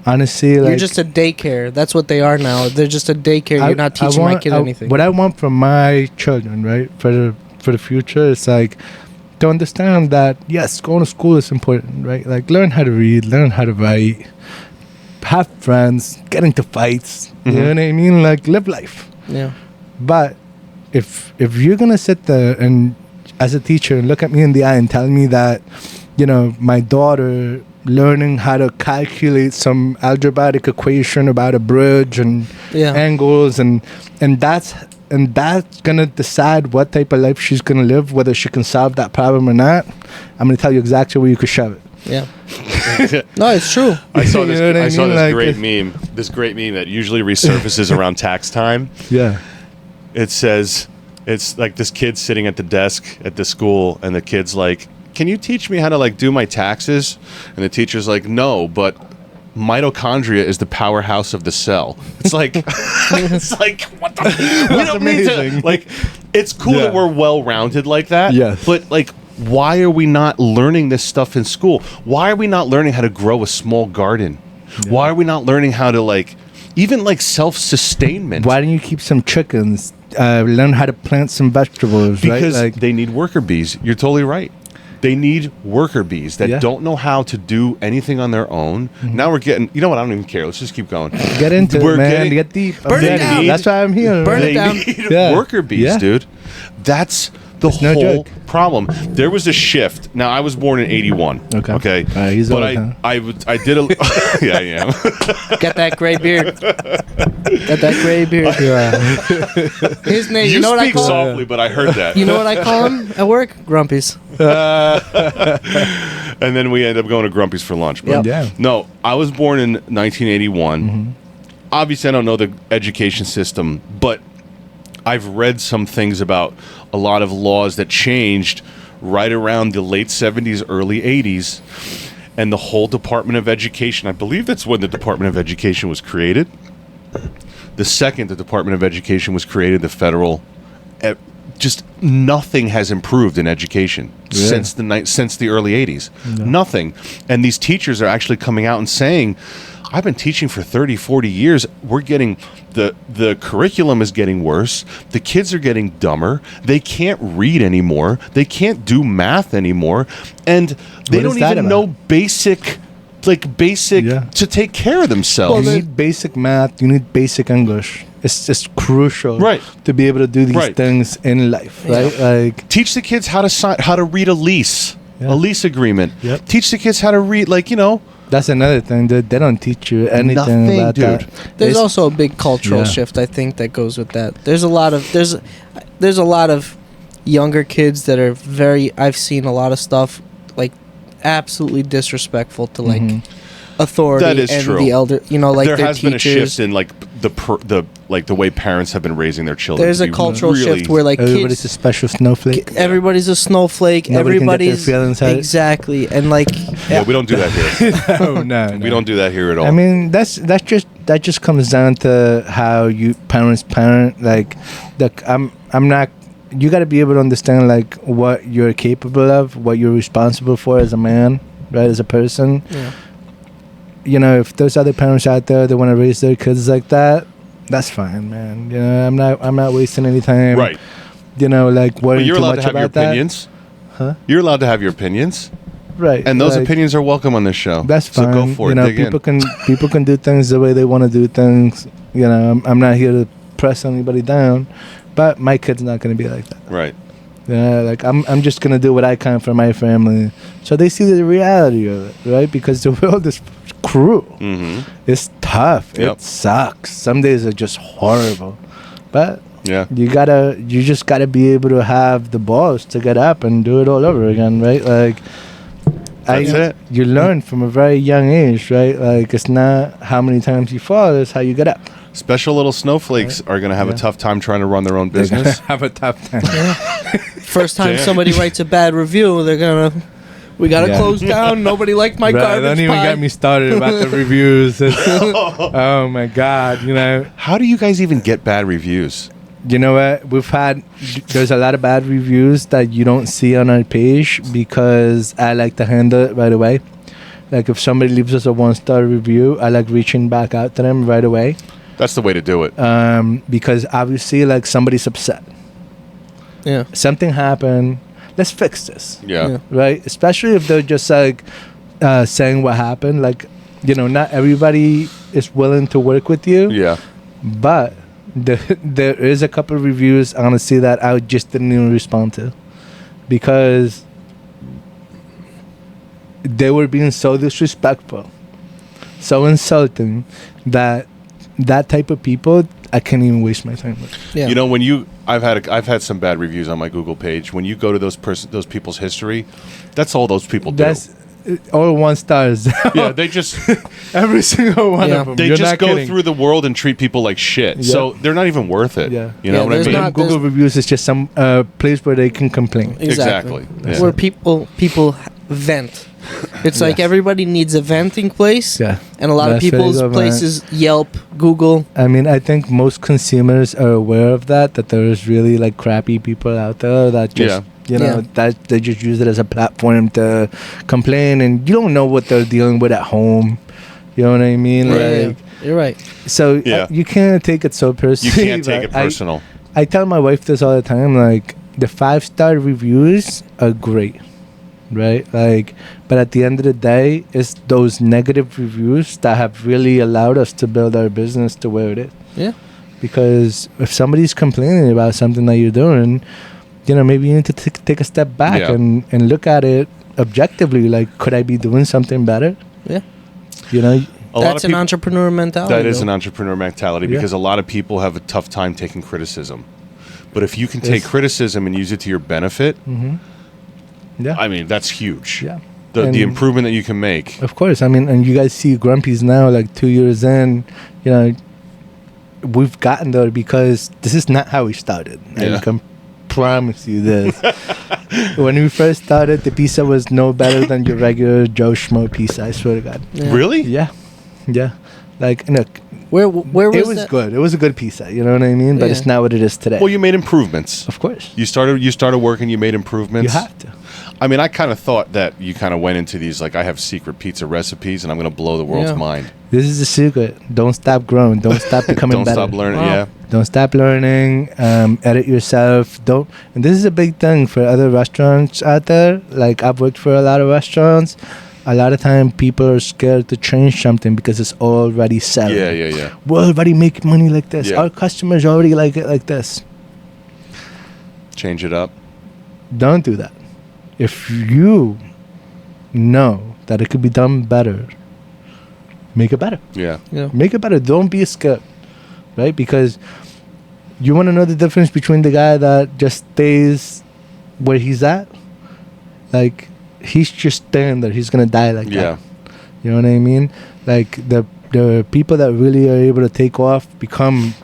honestly, like You're just a daycare. That's what they are now. They're just a daycare. You're not teaching my kid anything. What I want from my children, right, for the future, is like to understand that yes, going to school is important, right? Like learn how to read, learn how to write, have friends, get into fights. You know what I mean? Like live life. Yeah. But if you're gonna sit there and as a teacher and look at me in the eye and tell me that, my daughter learning how to calculate some algebraic equation about a bridge and Yeah. angles and that's gonna decide what type of life she's gonna live, whether she can solve that problem or not, I'm gonna tell you exactly where you could shove it. Yeah. No, it's true. I saw You this. know what I I saw mean? this Like, great meme. This great meme that usually resurfaces around tax time. Yeah. It says it's like this kid sitting at the desk at the school, and the kid's like, "Can you teach me how to like do my taxes?" And the teacher's like, "No, but mitochondria is the powerhouse of the cell." It's like, it's like what the? We don't need amazing. to like. It's cool that Yeah. we're well-rounded like that. Yes. But like, why are we not learning this stuff in school? Why are we not learning how to grow a small garden? Why are we not learning how to like, even like self-sustainment? Why don't you keep some chickens? Learn how to plant some vegetables, Because right? Like, they need worker bees. You're totally right. They need worker bees that Yeah. don't know how to do anything on their own. Now we're getting, you know what? I don't even care. Let's just keep going. get into We're it, man. getting- Get deep. I'm Burn it ready. down. That's why I'm here. Burn it They down. need Yeah. worker bees, Yeah. dude. That's the It's no whole joke. problem. There was a shift. Now, I was born in 81. Okay. Okay. He's but old, huh? I did a, yeah, I am. Got that gray beard. Got that gray beard. Yeah. His name. You You know what I speak call him? softly, but I heard that. You know what I call him at work? Grumpies. And then we end up going to Grumpies for lunch. But Yep. Yeah. no, I was born in 1981. Obviously, I don't know the education system, but I've read some things about a lot of laws that changed right around the late 70s, early 80s, and the whole Department of Education. I believe that's when the Department of Education was created. The second the Department of Education was created, the federal, just nothing has improved in education since the early 80s. No. Nothing. And these teachers are actually coming out and saying, I've been teaching for 30, 40 years. We're getting, the curriculum is getting worse. The kids are getting dumber. They can't read anymore. They can't do math anymore. And they don't even know basic to take care of themselves. You need basic math. You need basic English. It's just crucial to be able to do these things in life, right? Like, teach the kids how to sign, how to read a lease agreement. Yep. Teach the kids how to read, That's another thing that they don't teach you anything about that. There's also a big cultural shift, I think, that goes with that. There's a lot of younger kids that are I've seen a lot of stuff absolutely disrespectful to authority that is and true. the elder. There their has teachers. been a shift in the way parents have been raising their children. There's a cultural shift where everybody's kids, a special snowflake. Everybody's a snowflake. Nobody Everybody's can get their feelings hurt. Exactly, and we don't do that here. no, we don't do that here at all. I mean, that just comes down to how you parents parent. I'm not. You got to be able to understand what you're capable of, what you're responsible for as a man, right? As a person. Yeah. If there's other parents out there that want to raise their kids like that, that's fine, man. I'm not wasting any time. Right. Worrying you're too allowed much to have your about opinions. Huh? You're allowed to have your opinions. Right. And those opinions are welcome on this show. That's fine. So go for it. Dig people can do things the way they want to do things. I'm not here to press anybody down, but my kid's not going to be like that. Right. I'm just going to do what I can for my family, so they see the reality of it, right? Because the world is cruel. Mm-hmm. It's tough. Yep. It sucks. Some days are just horrible, but you just gotta be able to have the balls to get up and do it all over again, right? That's it. You learn from a very young age, right? It's not how many times you fall, it's how you get up. Special little snowflakes are going to have a tough time trying to run their own business. Have a tough time. First time somebody writes a bad review, we gotta close down. Nobody liked my garbage Don't even get me started about the reviews. Oh my God, How do you guys even get bad reviews? You know what? There's a lot of bad reviews that you don't see on our page because I like to handle it right away. If somebody leaves us a 1-star review, I like reaching back out to them right away. That's the way to do it. Because obviously, somebody's upset. Yeah. Something happened. Let's fix this. Yeah. Right? Especially if they're just saying what happened. Not everybody is willing to work with you. Yeah. But there is a couple of reviews, honestly, that I just didn't even respond to. Because they were being so disrespectful, so insulting, that type of people I can't even waste my time with. Yeah. I've had some bad reviews on my Google page. When you go to those people's history, that's all those people do. That's all 1 stars. Yeah, they just every single one of them. They just go through the world and treat people like shit. Yeah. So they're not even worth it. Yeah. You know what I mean? Google reviews is just some place where they can complain. Exactly. Yeah. Where people vent. It's everybody needs a venting place. Yeah. And a lot of people's places, Yelp, Google. I mean, I think most consumers are aware of that there's really crappy people out there that just that they just use it as a platform to complain, and you don't know what they're dealing with at home. You know what I mean? Right. You're right. So you can't take it so personally. You can't take it personal. I tell my wife this all the time. The 5-star reviews are great, right? But at the end of the day, it's those negative reviews that have really allowed us to build our business to where it is. Yeah. Because if somebody's complaining about something that you're doing, maybe you need to take a step back and look at it objectively. Could I be doing something better? Yeah. That's an entrepreneur mentality. That is an entrepreneur mentality because a lot of people have a tough time taking criticism. But if you can take criticism and use it to your benefit, I mean, that's huge. Yeah. The improvement that you can make. Of course. I mean, and you guys see Grumpies now, 2 years in, we've gotten there because this is not how we started. Yeah. I can promise you this. When we first started, the pizza was no better than your regular Joe Schmo pizza. I swear to God. Yeah. Really? Yeah, yeah. Like, look, Where was it was that? good. It was a good pizza. You know what I mean? But Yeah. it's not what it is today. Well, you made improvements. Of course, You started working. You made improvements. you have to. I mean, I kind of thought that you kind of went into these like I have secret pizza recipes and I'm going to blow the world's Yeah. mind. This is the secret. Don't stop growing. Don't stop becoming Don't better. stop learning. Wow. Yeah. Don't stop learning. Edit yourself. Don't. And this is a big thing for other restaurants out there. Like, I've worked for a lot of restaurants. A lot of time people are scared to change something because it's already selling. Yeah. We're already making money like this. Yeah. Our customers already like it like this. Change it up. Don't do that. If you know that it could be done better, make it better. Yeah. Yeah. Make it better. Don't be scared, right? Because you want to know the difference between the guy that just stays where he's at. Like, he's just staying there. He's gonna die like Yeah. that. You know what I mean? Like, the people that really are able to take off become,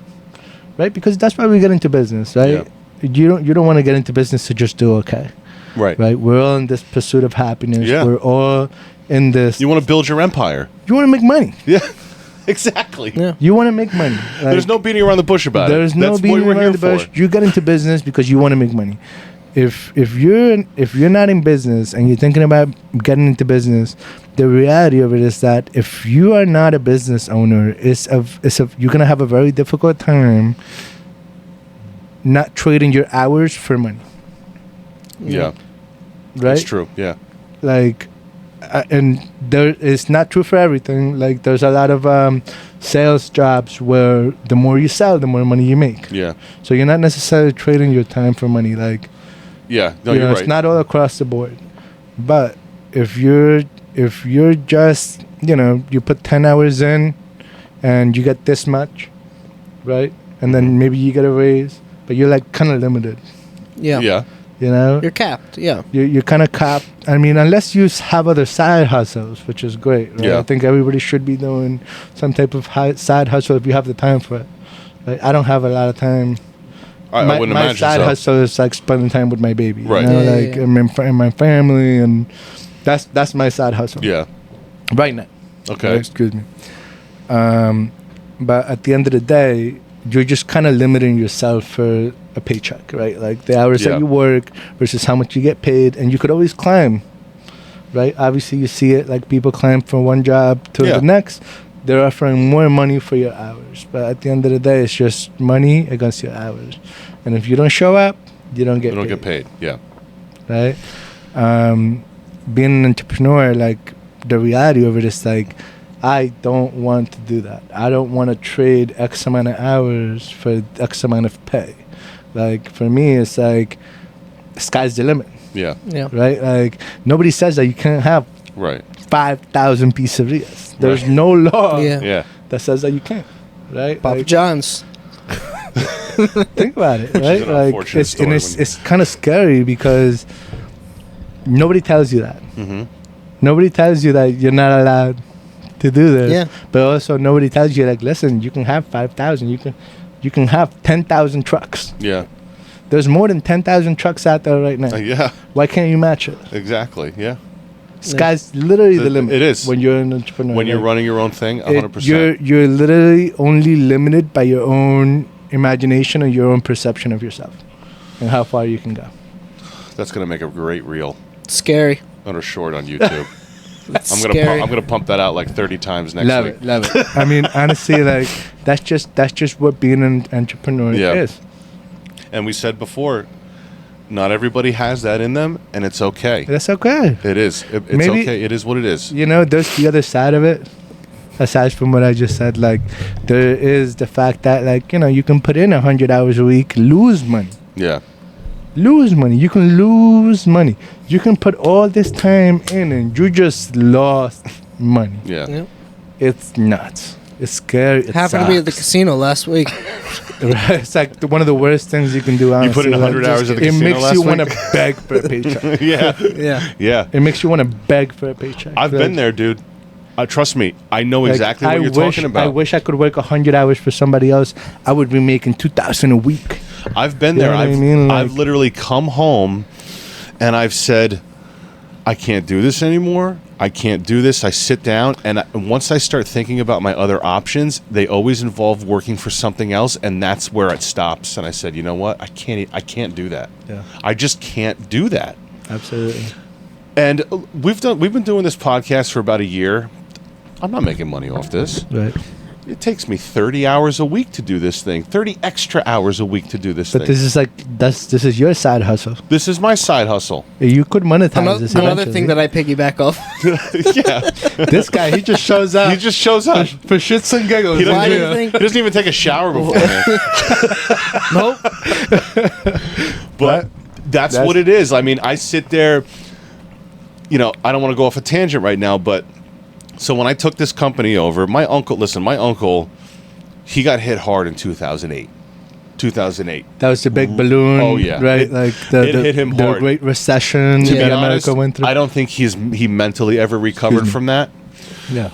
right? Because that's why we get into business, right? You don't want to get into business to just do okay, Right. right? We're all in this pursuit of happiness. Yeah. We're all in this. You want to build your empire. You want to make money. Yeah. Exactly. Yeah. You want to make money. There's no beating around the bush about There's it. no That's beating what we're around here the bush. for. You get into business because you want to make money. If you're not in business and you're thinking about getting into business, the reality of it is that if you are not a business owner, you're gonna have a very difficult time not trading your hours for money, Yeah. right? That's true. Yeah. Like, and it's not true for everything. Like, there's a lot of sales jobs where the more you sell, the more money you make. Yeah. So you're not necessarily trading your time for money. Like, Yeah. No, you you're know, right. it's not all across the board. But if you're just, you know, you put 10 hours in and you get this much, right? And then maybe you get a raise, but you're like kind of limited, Yeah. Yeah. you know? You're capped. Yeah. You're kind of capped. I mean, unless you have other side hustles, which is great, right? Yeah. I think everybody should be doing some type of side hustle if you have the time for it. Like, I don't have a lot of time. I wouldn't my imagine side so. hustle is like spending time with my baby, Right. You know, Yeah, like yeah. and my family, and that's my side hustle. Yeah. Right now. Okay. Excuse me. But at the end of the day, you're just kind of limiting yourself for a paycheck, right? Like the hours Yeah. that you work versus how much you get paid, and you could always climb, right? Obviously, you see it like people climb from one job to Yeah. the next. They're offering more money for your hours, but at the end of the day, it's just money against your hours. And if you don't show up, you don't get You don't paid, get paid. Yeah. right? Being an entrepreneur, like the reality of it is like, I don't want to do that. I don't want to trade X amount of hours for X amount of pay. Like, for me, it's like, sky's the limit, Yeah. Yeah. right? Like, nobody says that you can't have Right. 5,000 pizzerias. There's Right. no law Yeah. Yeah. that says that you can't, right? Papa Like, John's. think about it, Which is right? an Like, unfortunate it's, and story it's, when- it's kind of scary because nobody tells you that. Mm-hmm. Nobody tells you that you're not allowed to do this. Yeah. But also nobody tells you, like, listen, you can have 5,000. You can have 10,000 trucks. Yeah. There's more than 10,000 trucks out there right now. Yeah. Why can't you match it? Exactly. Yeah. Sky's literally the It- limit. it is. When you're an entrepreneur. When you're Like, running your own thing, 100%. You're literally only limited by your own imagination and your own perception of yourself and how far you can go. That's gonna make a great reel Scary. or short on YouTube. It's I'm scary. gonna pump that out like 30 times next Love week. it, love it. I mean, honestly, like that's just what being an entrepreneur Yeah. is. And we said before, not everybody has that in them, and it's okay. That's okay. It is. It's Maybe- okay. It is what it is. You know, there's the other side of it. Aside from what I just said, like there is the fact that, like, you know, you can put in 100 hours a week, lose money. Yeah. Lose money. You can lose money. You can put all this time in and you just lost money. Yeah. Yeah. It's nuts. It's scary. It Happened to be at the sucks. casino last week. Right? It's like one of the worst things you can do. Honestly. You put in Like, 100 hours at the it casino makes last you week? want to beg for a paycheck. Yeah. Yeah. Yeah. It makes you want to beg for a paycheck. I've Like, been there, dude. Trust me, I know Like, exactly what you're talking about. I wish I could work 100 hours for somebody else. I would be making 2,000 a week. I've been You there. know what I mean? I've Like- literally come home and I've said, I can't do this anymore. I can't do this. I sit down, and once I start thinking about my other options, they always involve working for something else, and that's where it stops. And I said, you know what? I can't do that. Yeah. I just can't do that. Absolutely. And we've been doing this podcast for about a year. I'm not making money off this. Right. It takes me 30 hours a week to do this thing. 30 extra hours a week to do this But thing. this is like this is your side hustle. This is my side hustle. You could monetize this. Another thing that I piggyback off. Yeah. This guy, he just shows up. He just shows up. for shits and giggles. He Why do doesn't, you think? he doesn't even take a shower beforehand. Nope. But that's what it is. I mean, I sit there, you know, I don't want to go off a tangent right now, but so when I took this company over, my uncle, he got hit hard in 2008. 2008. That was the big balloon. Oh, yeah. Right? It- like it hit him the hard. Great Recession To be that honest, America went through. I don't think he mentally ever recovered from that. Yeah.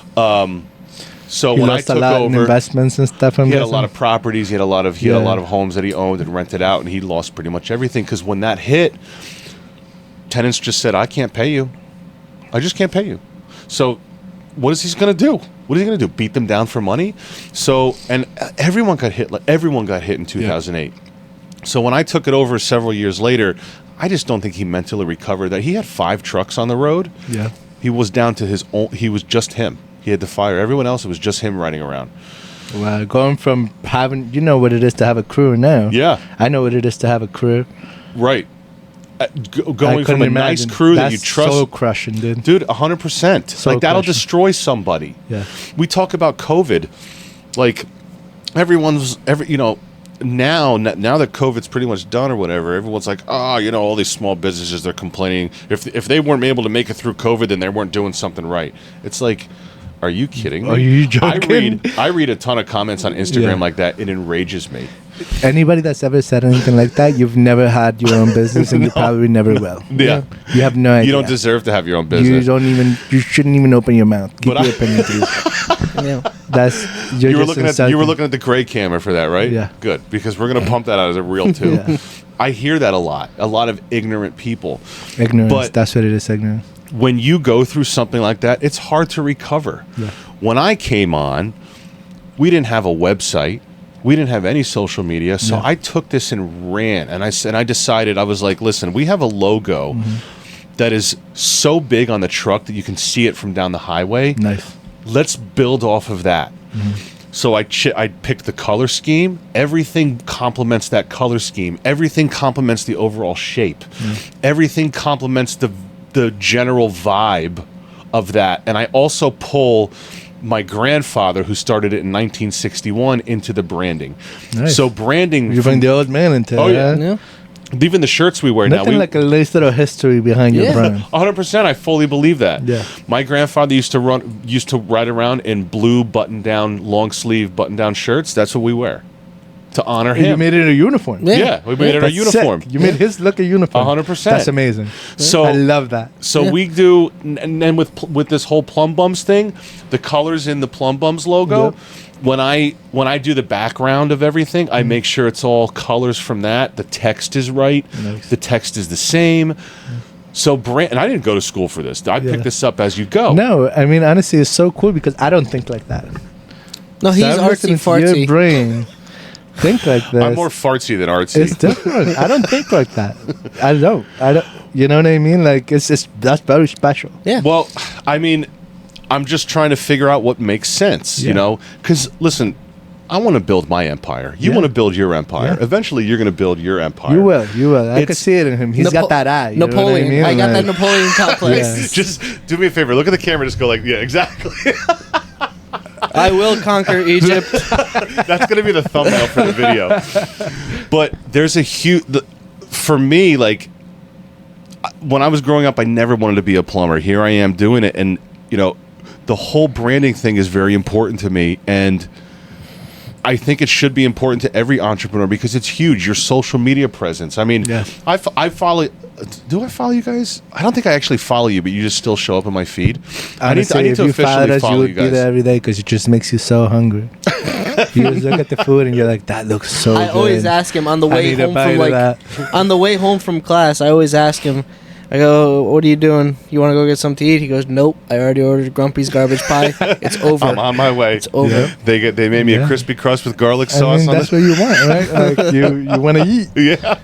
So He when I lost a took lot in over, investments and stuff. he had a lot of properties. He had a lot of Yeah. homes that he owned and rented out, and he lost pretty much everything. Because when that hit, tenants just said, "I can't pay you. I just can't pay you." So, what is he going to do? What is he going to do? Beat them down for money? So, and everyone got hit. Like everyone got hit in 2008. So when I took it over several years later, I just don't think he mentally recovered. That he had 5 trucks on the road. Yeah. He was down to his own. He was just him. He had to fire everyone else. It was just him riding around. Well, going from having, you know what it is to have a crew now. Yeah. I know what it is to have a crew. Right. I Going from couldn't a nice imagine. crew that you That's trust. so crushing, dude. Dude, 100%. So Like, that'll crushing. destroy somebody. Yeah. We talk about COVID. Like, now that COVID's pretty much done or whatever, everyone's like, all these small businesses, they're complaining. If they weren't able to make it through COVID, then they weren't doing something right. It's like, are you kidding me? Are you joking? I read a ton of comments on Instagram Yeah. like that. It enrages me. Anybody that's ever said anything like that, you've never had your own business, and you probably never will. Yeah. You have no idea. You don't deserve to have your own You business. don't even. You shouldn't even open your mouth. Keep But your opinion to yourself. Yeah. That's You were looking at the gray camera for that, right? Yeah. Good, because we're gonna pump that out as a reel too. Yeah. I hear that a lot. A lot of ignorant people. Ignorance. But- That's what it is. Ignorance. When you go through something like that, it's hard to recover. Yeah. When I came on, we didn't have a website. We didn't have any social media. So No. I took this and ran. And I decided, I was like, listen, we have a logo Mm-hmm. that is so big on the truck that you can see it from down the highway. Nice. Let's build off of that. So I picked the color scheme. Everything complements that color scheme. Everything complements the overall shape. Everything complements the general vibe of that. And I also pull my grandfather, who started it in 1961, into the branding. Nice. So branding, You bring the old man into Oh, it. yeah. huh? Yeah. even the shirts we wear Nothing now, like a nice little history behind your Yeah. brand. 100%. I fully believe that. Yeah. My grandfather used to ride around in blue button-down, long-sleeve button-down shirts. That's what we wear to honor And him. you made it a uniform. Yeah. Yeah, we made it a That's uniform. sick. You made his look a uniform. 100%. That's amazing. So I love that. So we do, and then with this whole Plum Bums thing, the colors in the Plum Bums logo. Yep. When I do the background of everything, I make sure it's all colors from that. The text is right. Nice. The text is the same. So and I didn't go to school for this. I Yeah. picked this up as you go. No, I mean honestly, it's so cool because I don't think like that. No, he's So I'm listening artsy to Your fartsy. brain think like this. I'm more fartsy than artsy. It's different. I don't think like that. I don't. You know what I mean? Like that's very special. Yeah. Well, I mean, I'm just trying to figure out what makes sense, Yeah. you know? Because, listen, I want to build my empire. You Yeah. want to build your empire. Yeah. Eventually, you're going to build your empire. You will. You will. I can It's- see it in him. He's got that eye. You know what Napoleon. I mean? I got that Like, Napoleon complex. Yeah. Just do me a favor. Look at the camera. Just go like, yeah, exactly. I will conquer Egypt. That's going to be the thumbnail for the video. But there's a huge... For me, like, when I was growing up, I never wanted to be a plumber. Here I am doing it. And, you know, the whole branding thing is very important to me. And I think it should be important to every entrepreneur because it's huge. Your social media presence. I mean, Yeah. I follow. Do I follow you guys? I don't think I actually follow you, but you just still show up in my feed. Honestly, I need if to you officially followed us, you follow would you be guys. there every day because it just makes you so hungry. You just look at the food and you're like, that looks so I good. always ask him on the I way need a home bite from of like that. on the way home from class. I always ask him. I go, "What are you doing? You want to go get something to eat?" He goes, "Nope, I already ordered Grumpy's garbage pie. It's over. I'm on my way. It's over." Yeah. They made me a Yeah. crispy crust with garlic I sauce mean, on that's it. what you want, right? Like you want to eat. Yeah.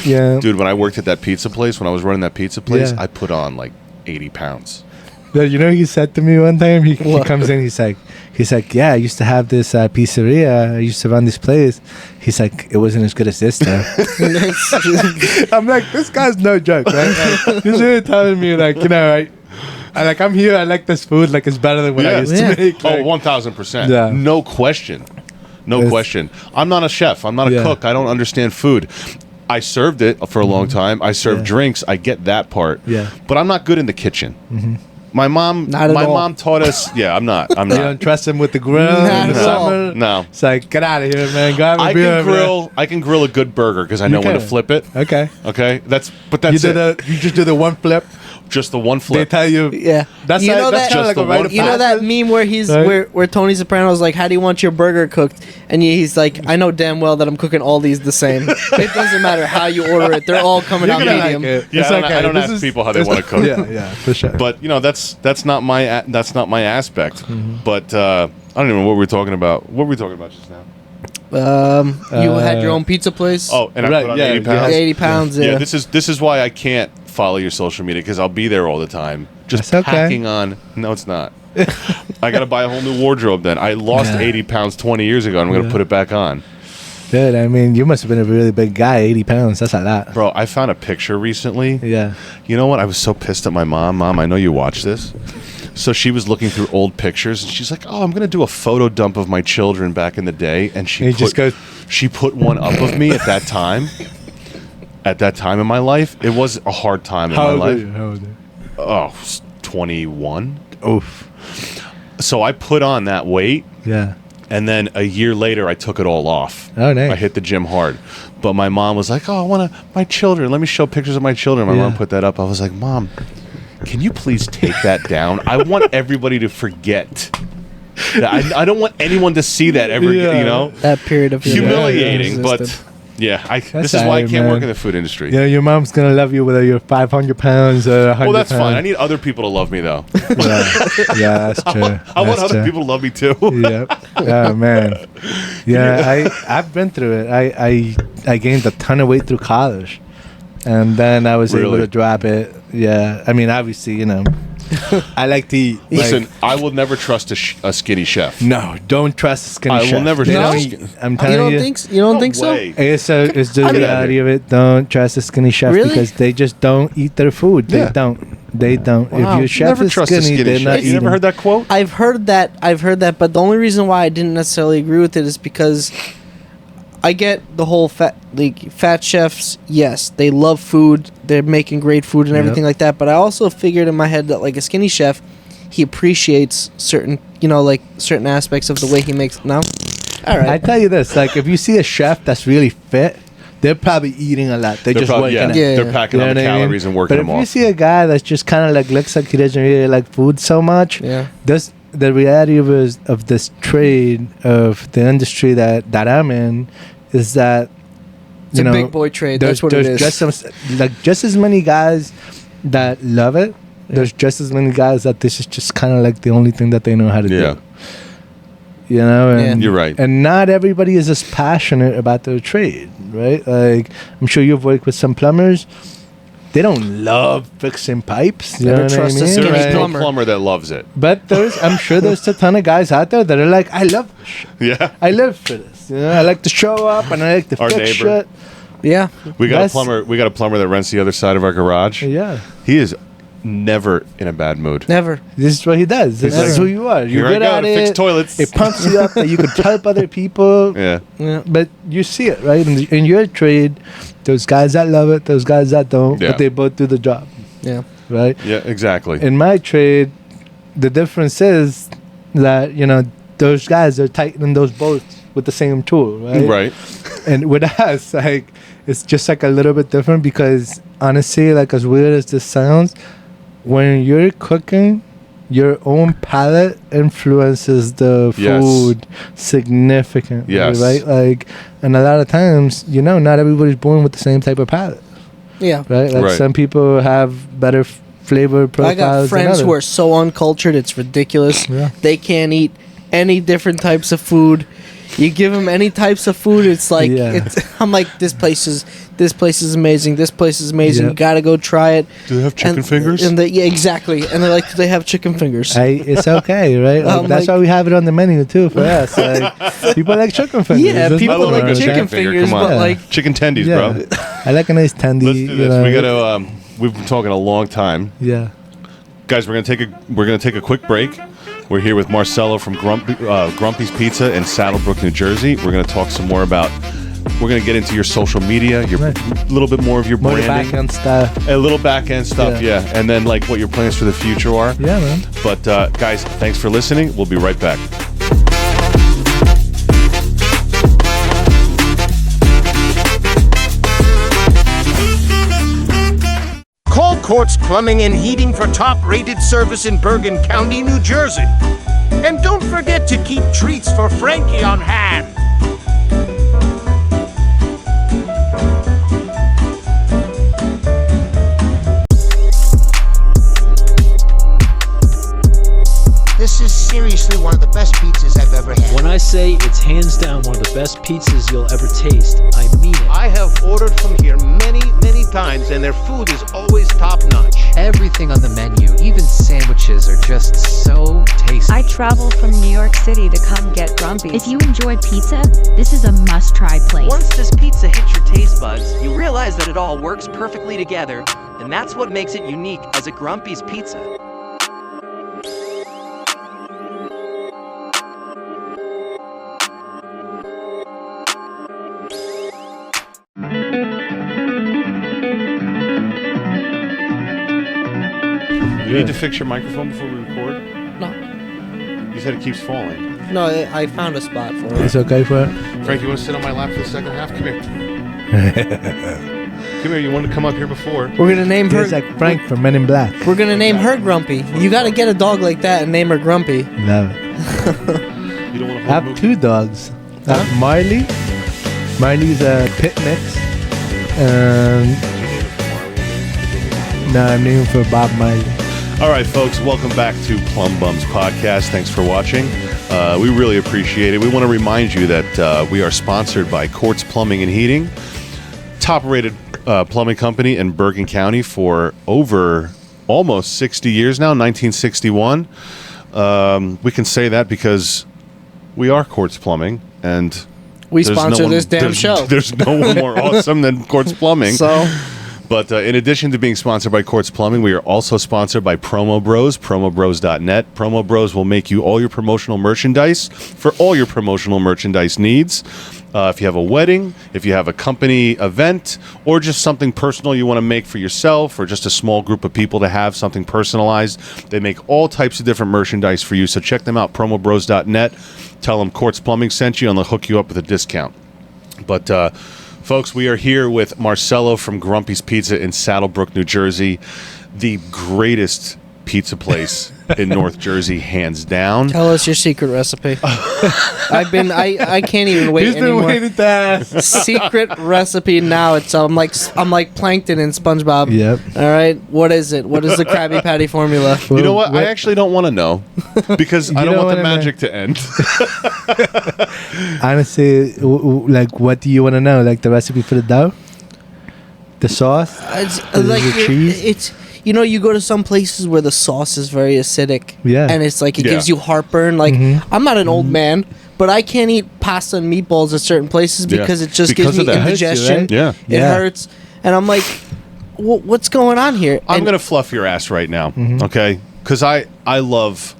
Yeah. Dude, when I worked at that pizza place, when I was running that pizza place, Yeah. I put on like 80 pounds. Yeah, you know, he said to me one time, he comes in, he's like, yeah, I used to have this pizzeria. I used to run this place. He's like, it wasn't as good as this though. I'm like, this guy's no joke, right? Like, he's really telling me, like, you know, I'm here. I like this food. Like, it's better than what I used Yeah. to make. Oh, Like, 1,000%. Yeah. No question. No It's- question. I'm not a chef. I'm not a Yeah. cook. I don't understand food. I served it for a long time. I served Yeah. drinks. I get that part. Yeah. But I'm not good in the kitchen. My mom Not at my all. mom taught us. Yeah, I'm not. I'm you not. don't trust him with the grill Not in the at all. summer. No. It's like, get out of here, man. Go have a I beer can over there. grill. I can grill a good burger because I know when to can. flip it. Okay. Okay, that's You it. just do the one flip. Just the one They flip. tell you. Yeah, That's you like, know that's that. kinda Just like the a rite one of You know that passage. meme where he's Right. where Tony Soprano's like, "How do you want your burger cooked?" And he's like, "I know damn well that I'm cooking all these the same. It doesn't matter how you order it; they're all coming You're out gonna medium." like it. Yeah, It's I don't, okay. I don't This ask is- people how they this- want to cook. Yeah, for sure. But you know that's not my aspect. Mm-hmm. But I don't even know what we were talking about. What were we talking about just now? You had your own pizza place. Oh, and I Right, put on yeah, 80 you pounds. had- 80 pounds. Yeah, Yeah, this is why I can't follow your social media because I'll be there all the time, just That's okay. packing on. No, it's not. I got to buy a whole new wardrobe. Then I lost Yeah. 80 pounds 20 years ago. And I'm going to Yeah. put it back on, Dude, I mean, you must have been a really big guy. 80 pounds. That's a lot. bro. I found a picture recently. Yeah. You know what? I was so pissed at my mom. Mom, I know you watch this. So she was looking through old pictures, and she's like, "Oh, I'm going to do a photo dump of my children back in the day." And she And he just goes- she put one up of me at that time. At that time in my life, it was a hard time in How my old are life. you? How old are you? Oh, 21. Oof. So I put on that weight, Yeah. and then a year later, I took it all off. Oh, nice. I hit the gym hard. But my mom was like, "Oh, I want to, my children. Let me show pictures of my children." My Yeah. mom put that up. I was like, "Mom, can you please take that down? I want everybody to forget. I don't want anyone to see that ever, Yeah. you know? that period of your life Humiliating, existed. but yeah, this is all why I right, can't man. work in the food industry. Yeah, your mom's going to love you whether you're 500 pounds or 100 Well, that's pounds. fine. I need other people to love me, though. Yeah, that's true. I want That's other true. people to love me, too. Yep. Oh man. Yeah, I've been through it. I gained a ton of weight through college, and then I was able Really? to drop it. Yeah. I mean, obviously, you know, I like to eat. Listen, like, I will never trust a skinny chef. no, don't trust the skinny I will chef. never They trust don't a eat- skinny- I'm You telling don't you. think? You don't No think so? way. It's the I mean- reality of it. Don't trust the skinny chef Really? because they just don't eat their food. They Yeah. don't. They don't. Wow. If your chef Never is trust a skinny, skinny they're not chef. You eating. never heard that quote? I've heard that, but the only reason why I didn't necessarily agree with it is because I get the whole fat chefs. Yes, they love food. They're making great food and Yep. everything like that. But I also figured in my head that like a skinny chef, he appreciates certain, like certain aspects of the way he makes. No, all right. I tell you this, like if you see a chef that's really fit, they're probably eating a lot. They're just probably, working yeah, it. they're packing You know on the what I mean? calories and working But them if you off. see a guy that's just kind of like looks like he doesn't really like food so much, Yeah. that's the reality of this trade of the industry that I'm in is that It's a big boy trade. There's, That's what it there's is. just as many guys that love it. There's just as many guys that this is just kind of like the only thing that they know how to Yeah. do. You know, and Yeah. You're right. And not everybody is as passionate about their trade, right? Like I'm sure you've worked with some plumbers. They don't love fixing pipes. You Never know what trust a I mean? skinny There's no plumber. plumber that loves it. But I'm sure there's a ton of guys out there that are like, I love this shit. Yeah. I live for this. You know, I like to show up and I like to Our fix neighbor. shit. Yeah. We got That's- a plumber. We got a plumber that rents the other side of our garage. Yeah. He is never in a bad mood. Never. This is what he does. This He's is like, who you are. You're "Here I good go at to it. fix toilets." It pumps you up that you could help other people. Yeah. Yeah. But you see it, right? In your trade, those guys that love it, those guys that don't, Yeah. but they both do the job, Yeah. right? Yeah. Exactly. In my trade, the difference is that, those guys are tightening those bolts with the same tool, right? Right. And with us, like, it's just like a little bit different because honestly, like, as weird as this sounds, when you're cooking, your own palate influences the Yes. food significantly, Yes. right? Like, and a lot of times, not everybody's born with the same type of palate, Yeah. right? Like, Right. some people have better flavor profiles. I got than friends who are others. so uncultured, it's ridiculous. Yeah. They can't eat any different types of food. You give them any types of food, it's like Yeah. I'm like, this place is amazing. This place is amazing. Yep. You gotta go try it. Do they have chicken fingers? And yeah, exactly. And they're like, do they have chicken fingers? It's okay, right? Like, that's like- why we have it on the menu too for us. Like, people like chicken fingers. Yeah, There's people nothing like wrong a with chicken chicken that. finger, fingers, come on. but Yeah. like, Chicken tendies, Yeah, bro. I like a nice tendy. Let's do this. We gotta. We've been talking a long time, Yeah. guys. We're gonna take a quick break. We're here with Marcello from Grumpies Pizza in Saddle Brook, New Jersey. We're gonna talk some more about. We're gonna get into your social media, your Right. little bit more of your More the branding, back end stuff. a little back end stuff, Yeah. yeah, and then like what your plans for the future are. Yeah, man. But guys, thanks for listening. We'll be right back. Call Quartz Plumbing and Heating for top-rated service in Bergen County, New Jersey. And don't forget to keep treats for Frankie on hand. This is seriously one of the best pizzas I've ever had. When I say it's hands down one of the best pizzas you'll ever taste, I mean it. I have ordered from here many, many times, and their food is always top-notch. Everything on the menu, even sandwiches, are just so tasty. I traveled from New York City to come get Grumpies. If you enjoy pizza, this is a must-try place. Once this pizza hits your taste buds, you realize that it all works perfectly together, and that's what makes it unique as a Grumpies pizza. You need to fix your microphone before we record. No. You said it keeps falling. No, I found a spot for it. It's okay for it. Frank, you want to sit on my lap for the second half? Come here. Come here. You wanted to come up here before. We're gonna name her. It's like Frank from Men in Black. We're gonna name her Grumpy. You gotta get a dog like that and name her Grumpy. Love it. You don't want to I have two dogs. I have Marley. Marley's a pit mix. No, I'm naming for Bob Marley. All right, folks, welcome back to Plum Bums Podcast. Thanks for watching. We really appreciate it. We want to remind you that we are sponsored by Quartz Plumbing and Heating, top-rated plumbing company in Bergen County for over almost 60 years now, 1961. We can say that because we are Quartz Plumbing, and We there's sponsor no one- this damn there's- show. There's no one more awesome than Quartz Plumbing. So But in addition to being sponsored by Quartz Plumbing, we are also sponsored by Promo Bros, promobros.net. Promo Bros will make you all your promotional merchandise for all your promotional merchandise needs. If you have a wedding, if you have a company event, or just something personal you want to make for yourself, or just a small group of people to have something personalized, they make all types of different merchandise for you. So check them out, promobros.net. Tell them Quartz Plumbing sent you, and they'll hook you up with a discount. But folks, we are here with Marcello from Grumpies Pizza in Saddle Brook, New Jersey, the greatest pizza place in North Jersey, hands down. tell us your secret recipe. I can't even wait He's been anymore. waiting to ask. Secret recipe now. It's I'm like Plankton in SpongeBob. Yep. All right. What is it? What is the Krabby Patty formula? You know what? I actually don't want to know because I don't don't want the wanna know. magic to end. Honestly, like, what do you want to know? Like the recipe for the dough, the sauce, It's Is like it cheese? it's you go to some places where the sauce is very acidic. Yeah. And it's like it Yeah. gives you heartburn. Like Mhm. I'm not an old man, but I can't eat pasta and meatballs at certain places Yeah. because it just Because gives of me that. Hurts you, indigestion. right? Yeah. It Yeah. hurts, and I'm like, what's going on here? I'm And going to fluff your ass right now, okay? Because I love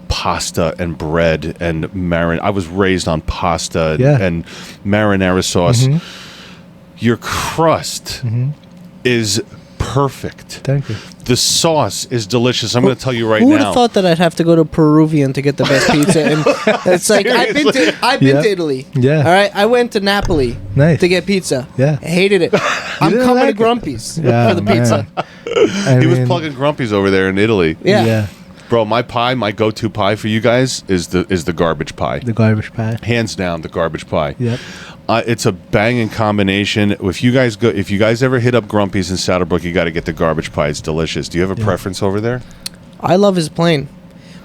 pasta and bread and marin. I was raised on pasta Yeah. and marinara sauce. Your crust is perfect. Thank you. The sauce is delicious. I'm going to tell you right Who would now. have thought that I'd have to go to Peruvian to get the best pizza? And it's like I've been to Italy. Yeah. All right. I went to Napoli Nice. to get pizza. Yeah. I hated it. I'm didn't coming like to it? Grumpies Yeah, for the pizza. He was plugging Grumpies over there in Italy. Yeah. Bro, my go-to pie for you guys is the garbage pie. The garbage pie. Hands down, the garbage pie. Yep. It's a banging combination. If you guys ever hit up Grumpies in Saddle Brook, you got to get the garbage pie. It's delicious. Do you have a preference over there? I love his plain.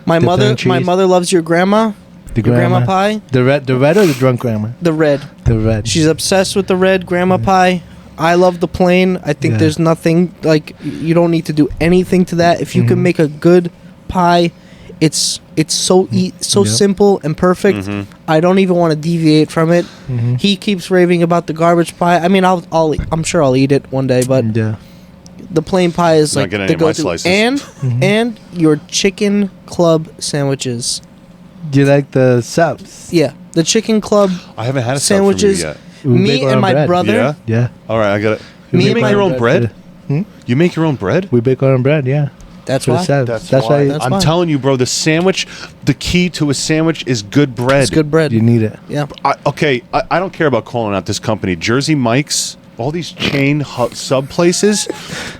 My The mother plain cheese. loves your grandma. The Your grandma pie. The red or the drunk grandma? The red. The red. She's obsessed with the red grandma pie. I love the plain. I think Yeah. there's nothing like you don't need to do anything to that. If you can make a good pie, it's so Yep. simple and perfect. I don't even want to deviate from it. He keeps raving about the garbage pie. I mean, I'm sure I'll eat it one day, but Yeah. the plain pie is Not like getting the any of my go-to. slices. And your chicken club sandwiches. Do you like the subs? Yeah, the chicken club I haven't had a sandwiches. sub from you yet. We Me bake our and own my bread. brother. Yeah? Yeah. All right, I got it. Me You and make my your own bread? Hmm? You make your own bread? We bake our own bread, yeah. That's For the why. subs. That's why That's I'm why. telling you, bro, the key to a sandwich is good bread. It's good bread. you need it. Yeah. I don't care about calling out this company. Jersey Mike's, all these chain sub places,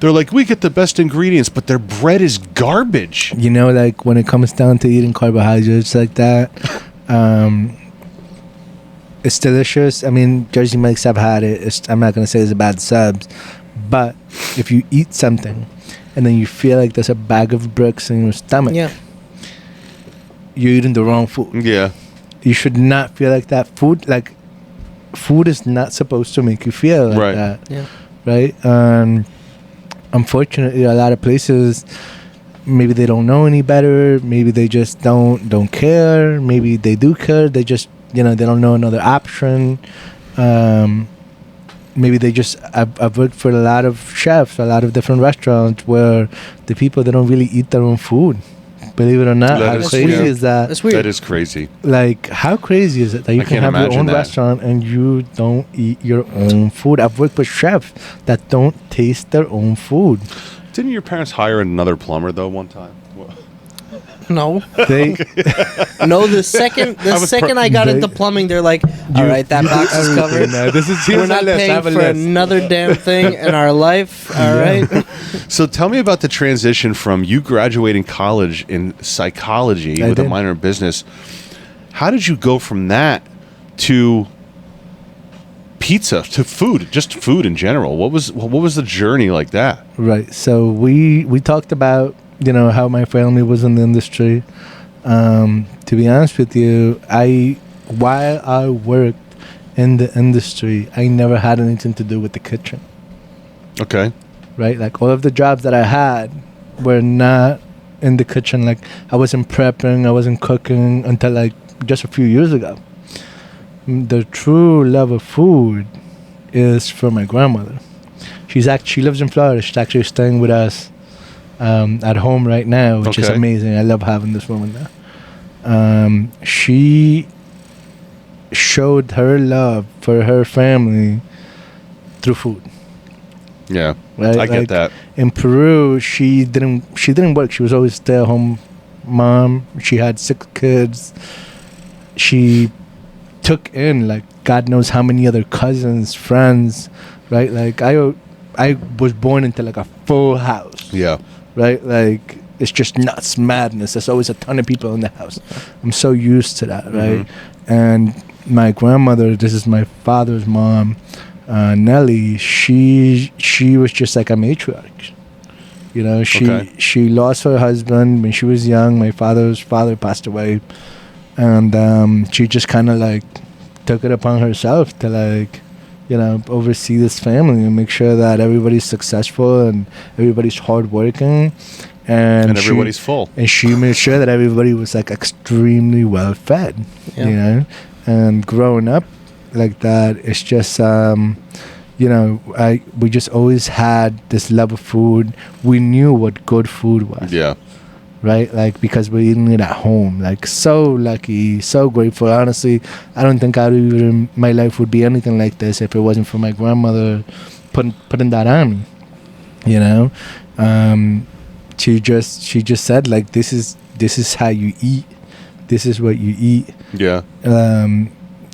they're like, we get the best ingredients, but their bread is garbage. You know, like when it comes down to eating carbohydrates like that, it's delicious. I mean, Jersey Mike's, I've had it. I'm not going to say it's a bad subs, but if you eat something and then you feel like there's a bag of bricks in your stomach, Yeah. you're eating the wrong food. Yeah. You should not feel like that. Food is not supposed to make you feel like Right. that. Yeah. Right? Unfortunately, a lot of places, maybe they don't know any better. Maybe they just don't care. Maybe they do care. They just, they don't know another option. Maybe they just, I've worked for a lot of chefs, a lot of different restaurants where the people, they don't really eat their own food. Believe it or not, That how is crazy weird. is that? That's weird. That is crazy. Like, how crazy is it that you I can can't have your imagine own that. restaurant and you don't eat your own food? I've worked with chefs that don't taste their own food. Didn't your parents hire another plumber, though, one time? No. They, No, the second I got they- into plumbing, they're like, all right, that box is covered. No, this is We're not paying for another damn thing in our life. All right. So tell me about the transition from you graduating college in psychology I with a did. minor in business. How did you go from that to pizza, to food, just food in general? What was the journey like that? Right. So we talked about, how my family was in the industry. To be honest with you, while I worked in the industry, I never had anything to do with the kitchen. Okay. Right? Like all of the jobs that I had were not in the kitchen. Like I wasn't prepping, I wasn't cooking until like just a few years ago. The true love of food is from my grandmother. She lives in Florida. She's actually staying with us at home right now, which is Okay. amazing. I love having this woman there. She showed her love for her family through food. Yeah. Right? I get Like, that. in Peru, she didn't work. She was always stay-at-home mom. She had 6 kids. She took in like God knows how many other cousins, friends, right? Like I was born into like a full house. Yeah. Right? Like it's just nuts, madness. There's always a ton of people in the house. I'm so used to that, right? And my grandmother, this is my father's mom, Nellie, she was just like a matriarch. She lost her husband when she was young. My father's father passed away, and she just kind of like took it upon herself to like, oversee this family and make sure that everybody's successful and everybody's hardworking, and everybody's full. And she made sure that everybody was like extremely well fed, And growing up like that, it's just we just always had this love of food. We knew what good food was. Yeah. Right? Like, because we're eating it at home. Like, so lucky, so grateful. Honestly, I don't think my life would be anything like this if it wasn't for my grandmother putting that on me. You know, she just said like, this is how you eat. This is what you eat. Yeah.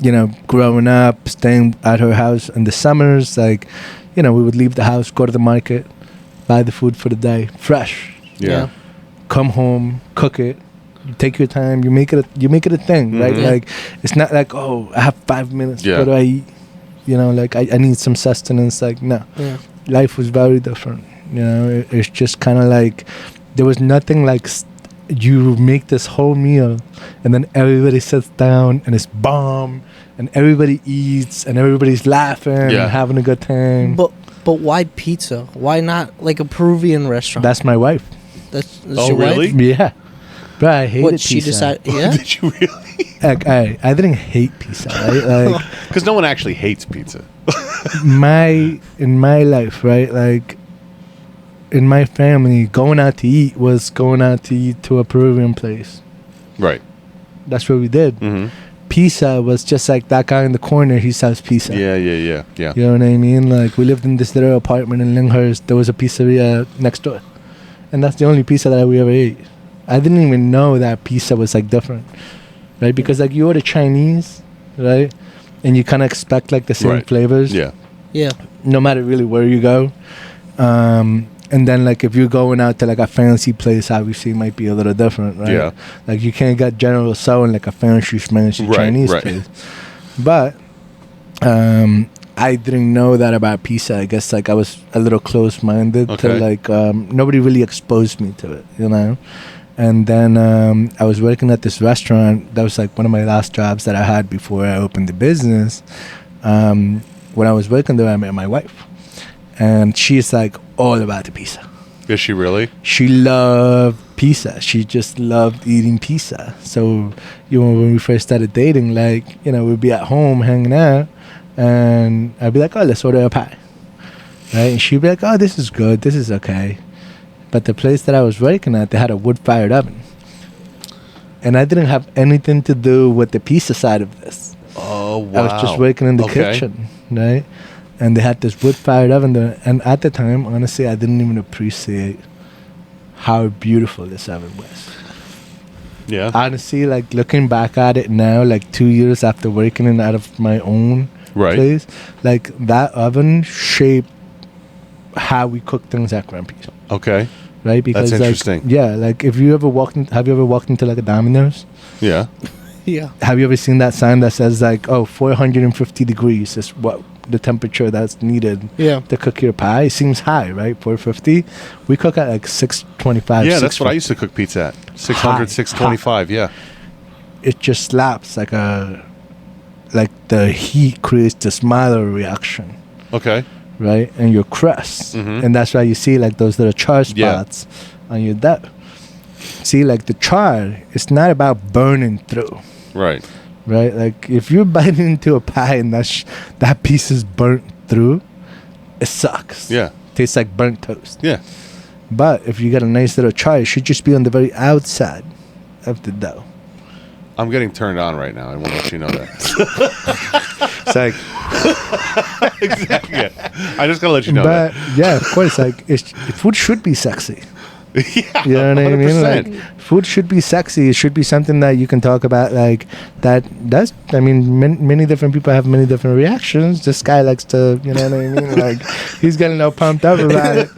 You know, growing up, staying at her house in the summers, like, you know, we would leave the house, go to the market, buy the food for the day, fresh. Yeah. Come home, cook it. You take your time. You make it a thing, right? Like, it's not like, oh, I have 5 minutes. Yeah. What do I eat? You know, like I need some sustenance. Like, no. Yeah. Life was very different. You know, it's just kind of like there was nothing like you make this whole meal and then everybody sits down and it's bomb and everybody eats and everybody's laughing and having a good time. But why pizza? Why not like a Peruvian restaurant? That's my wife. That's Oh, your really? wife? Yeah. But I hated What she pizza. decided? Yeah. Did you really? Like, I didn't hate pizza. Right? Like Because no one actually hates pizza. in my life, right? Like in my family, going out to eat was going out to eat to a Peruvian place. Right. That's what we did. Mm-hmm. Pizza was just like that guy in the corner. He sells pizza. Yeah. You know what I mean? Like, we lived in this little apartment in Linghurst. There was a pizzeria next door, and that's the only pizza that we ever ate. I didn't even know that pizza was like different, right? Because like you order Chinese, right, and you kind of expect like the same flavors. Yeah. Yeah. No matter really where you go. And then like if you're going out to like a fancy place, obviously it might be a little different, right? Yeah. Like you can't get General Tso in like a fancy Chinese place. But I didn't know that about pizza. I guess like I was a little close-minded to like nobody really exposed me to it, you know. And then I was working at this restaurant. That was like one of my last jobs that I had before I opened the business. When I was working there, I met my wife. And she's like all about the pizza. Is she really? She loved pizza. She just loved eating pizza. So, you know, when we first started dating, like, you know, we'd be at home hanging out. And I'd be like, oh, let's order a pie. Right? And she'd be like, oh, this is good. This is okay. But the place that I was working at, they had a wood-fired oven. And I didn't have anything to do with the pizza side of this. Oh, wow. I was just working in the kitchen, right? And they had this wood-fired oven there. And at the time, honestly, I didn't even appreciate how beautiful this oven was. Yeah. Honestly, like looking back at it now, like 2 years after working in out of my own place, like that oven shaped how we cook things at Grumpies. Okay. Right? Because that's interesting. Like, yeah, like if you ever have you ever walked into like a Domino's? Yeah. Yeah. Have you ever seen that sign that says like, oh, 450 degrees is what the temperature that's needed to cook your pie? It seems high, right? 450. We cook at like 625. Yeah, that's what I used to cook pizza at. 600, 625. Yeah. It just slaps like the heat creates this milder reaction. Okay. Right? And your crust. Mm-hmm. And that's why you see like those little char spots on your dough. See, like the char, it's not about burning through. Right. Right? Like if you're biting into a pie and that piece is burnt through, it sucks. Yeah. Tastes like burnt toast. Yeah. But if you got a nice little char, it should just be on the very outside of the dough. I'm getting turned on right now. I want to let you know that. It's like exactly. Yeah. I just gotta let you know but that. yeah, of course, like food should be sexy. Yeah, you know what 100%. I mean? Like, food should be sexy. It should be something that you can talk about. Like that. That's. I mean, many different people have many different reactions. This guy likes to. You know what I mean? Like he's getting all pumped up about it.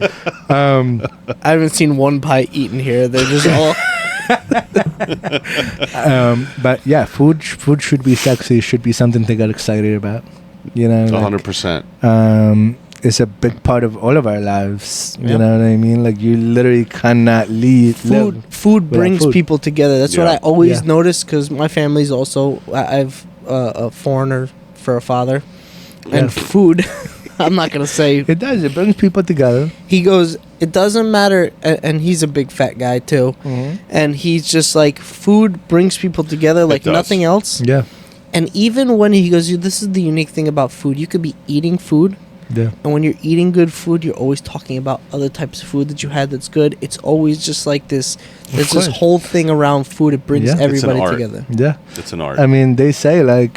I haven't seen one pie eaten here. They're just all. But yeah, food should be sexy. It should be something to get excited about. You know, 100%. It's a big part of all of our lives. You know what I mean? Like you literally cannot leave. Food brings people together. That's what I always notice because my family's also. I've a foreigner for a father, and food. I'm not gonna say it does. It brings people together. He goes. It doesn't matter, and he's a big fat guy too, and he's just like food brings people together like nothing else. Yeah. And even when he goes, this is the unique thing about food. You could be eating food, Yeah. And when you're eating good food, you're always talking about other types of food that you had that's good. It's always just like this. There's this course. whole thing around food. It brings Yeah. It's an everybody art. together. Yeah. It's an art. I mean, they say like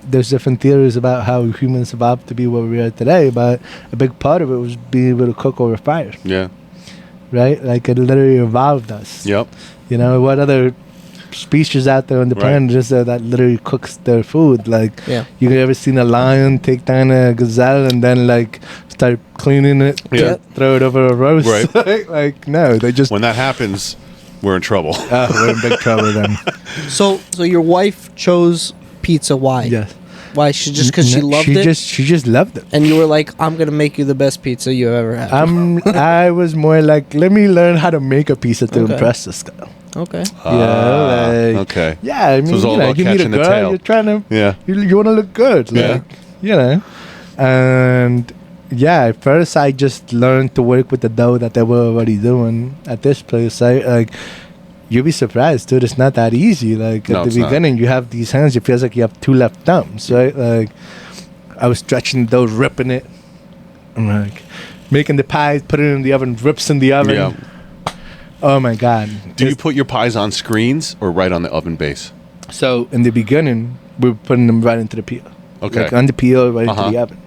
there's different theories about how humans evolved to be what we are today, but a big part of it was being able to cook over fire, Yeah. right? Like it literally evolved us. Yep. You know, what other species out there on the Right. planet just that literally cooks their food? Like, Yeah. you ever seen a lion take down a gazelle and then like start cleaning it, Yeah. throw it over a roast? Right. Like, no, they just When that happens, we're in trouble. we're in big trouble then. So your wife chose pizza. Why? Yes. Why? She just because she loved she it, She just loved it. and you were like, "I'm gonna make you the best pizza you ever had." I was more like, let me learn how to make a pizza to Okay. impress this guy. Okay. Okay. Yeah, I mean, So it's all about you meet a catching the girl, tail. you're trying to, Yeah. you want to look good, Yeah. like, you know. And yeah, at first I just learned to work with the dough that they were already doing at this place. Like, you'll be surprised, dude. It's not that easy. Like No, at it's the not. beginning, you have these hands. It feels like you have two left thumbs, right? Like I was stretching the dough, ripping it. I'm like making the pies, put it in the oven, rips in the oven. Yeah. Oh my god! Do you put your pies on screens or right on the oven base? So in the beginning, we were putting them right into the peel. Okay. Like on the peel, right into Uh-huh. the oven.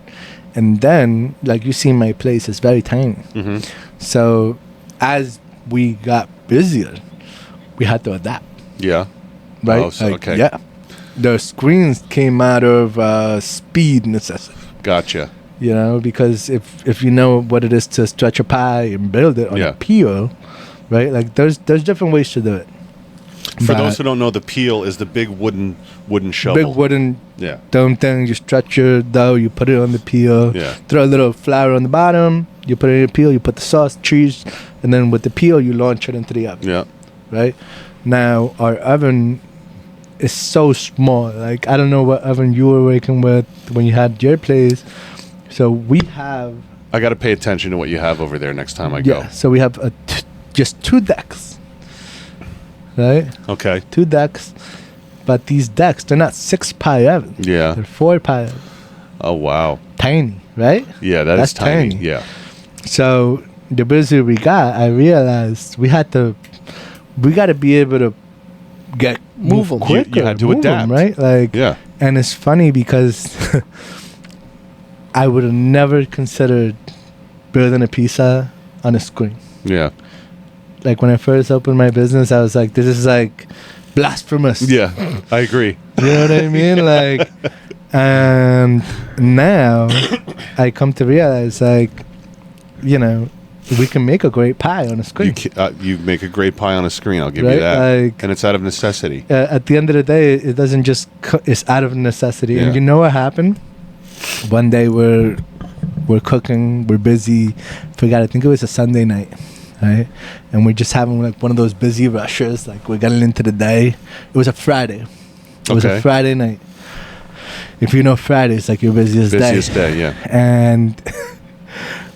And then, like you see my place, it's very tiny. Mm-hmm. So as we got busier, we had to adapt, Yeah. right? Oh, so, okay. Yeah. The screens came out of speed necessity. Gotcha. You know, because if you know what it is to stretch a pie and build it on Yeah. a peel, right? Like there's different ways to do it. For But those who don't know, the peel is the big wooden shovel. big wooden Yeah. dome thing, you stretch your dough, you put it on the peel, Yeah. throw a little flour on the bottom, you put it in the peel, you put the sauce, cheese, and then with the peel you launch it into the oven. Yeah. Right? Now our oven is so small. Like I don't know what oven you were working with when you had your place. So we have I got to pay attention to what you have over there next time I yeah. So we have just 2 decks. Right? go. Okay. 2 decks. But these decks, they're not 6 pie ovens. Yeah. They're 4 pie ovens. Oh wow. Tiny, right? Yeah, That's that's tiny. tiny. Yeah. So the busier we got, I realized we got to be able to Move 'em. quicker. You had to move 'em, adapt. right? Like, Yeah. and it's funny because I would have never considered building a pizza on a screen. Yeah. Like when I first opened my business, I was like, this is like blasphemous. Yeah. I agree. You know what I mean? Like, and now I come to realize, like, you know, we can make a great pie on a screen. You make a great pie on a screen. I'll give Right, you that. like- And it's out of necessity. At the end of the day, it doesn't just it's out of necessity. Yeah. And you know what happened? One day we're cooking, we're busy. Forgot, I think it was a Sunday night, right? And we're just having like one of those busy rushes. Like we're getting into the day. It was a Friday. It was Okay. a Friday night. If you know Friday, it's like your busiest day. Busiest day, yeah. And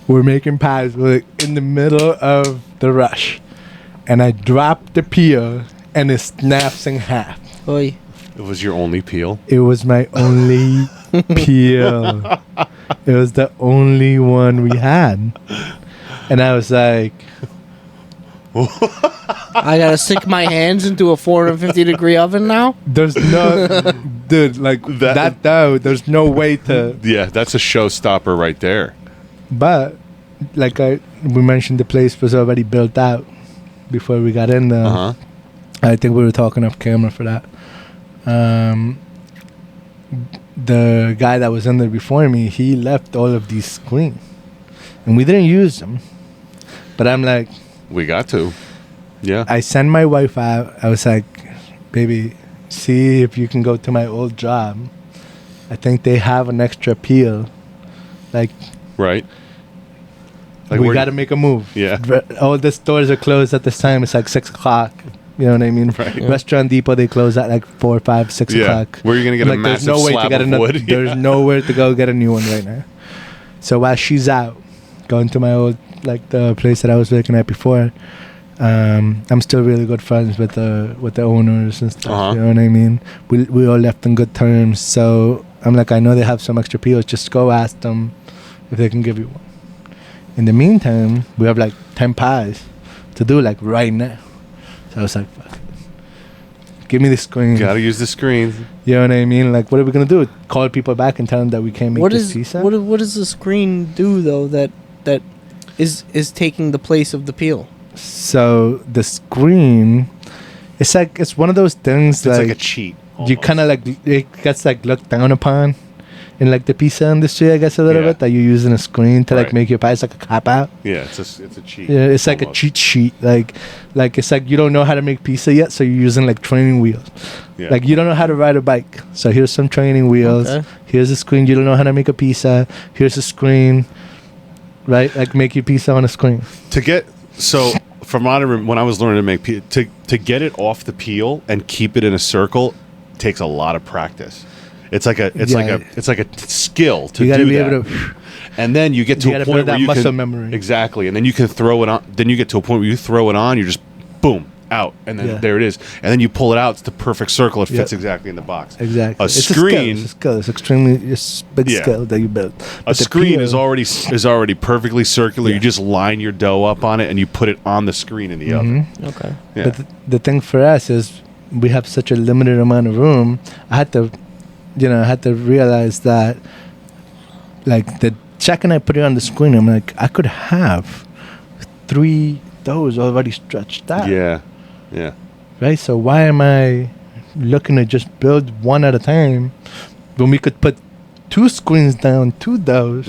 we're making pies. We're like in the middle of the rush, and I drop the peel, and it snaps in half. Oy. It was your only peel. It was my only peel. It was the only one we had, and I was like, I gotta stick my hands into a 450-degree oven now. "There's no, dude, like that dough. There's no way to." Yeah, that's a showstopper right there. But like we mentioned, the place was already built out before we got in there. Uh-huh. I think we were talking off camera for that. The guy that was in there before me, he left all of these screens, and we didn't use them. But I'm like, We got to. Yeah. I sent my wife out. I was like, baby, see if you can go to my old job. I think they have an extra peel. Like, Right. we where- got to make a move. Yeah. All the stores are closed at this time. It's like 6 o'clock. You know what I mean? Right. Restaurant Depot, they close at like 4, 5, 6 Yeah. o'clock. Where are you gonna get a I'm massive there's no way slab to get of another, wood? There's Yeah. nowhere to go get a new one right now. So while she's out, going to my old, like the place that I was working at before, I'm still really good friends with the owners and stuff. Uh-huh. You know what I mean? We all left on good terms. So I'm like, I know they have some extra peels. Just go ask them if they can give you one. In the meantime, we have like 10 pies to do like right now. So I was like, fuck it. Give me the screen. Gotta use the screen. You know what I mean? Like, what are we gonna do? Call people back and tell them that we can't make this pizza? What does the screen do though that is taking the place of the peel? So the screen, it's one of those things It's like a cheat. You kind of like, it gets like looked down upon in like the pizza industry, I guess, a little bit, that you're using a screen to like make your pie. It's like a cop out. Yeah, it's a cheat. Yeah, it's like a cheat sheet. Like it's like you don't know how to make pizza yet, so you're using like training wheels. Yeah. Like you don't know how to ride a bike, so here's some training wheels. Okay. Here's a screen. You don't know how to make a pizza. Here's a screen. Right, like make your pizza on a screen. To get from when I was learning to make pizza, to get it off the peel and keep it in a circle takes a lot of practice. It's like a skill to you gotta do be that. able to, and then you get to a point where you muscle can memory. Exactly, and then you can throw it on. Then you get to a point where you throw it on, you're just boom out, and then there it is. And then you pull it out. It's the perfect circle. It fits exactly in the box. Exactly. It's a screen. It's a skill. It's extremely big skill that you build. A screen is already perfectly circular. You just line your dough up on it, and you put it on the screen in the oven. Okay. Yeah. But the thing for us is we have such a limited amount of room. I had to realize that, like, the second I put it on the screen, I'm like, I could have 3 doughs already stretched out. Yeah. Yeah. Right? So why am I looking to just build one at a time when we could put 2 screens down, 2 doughs,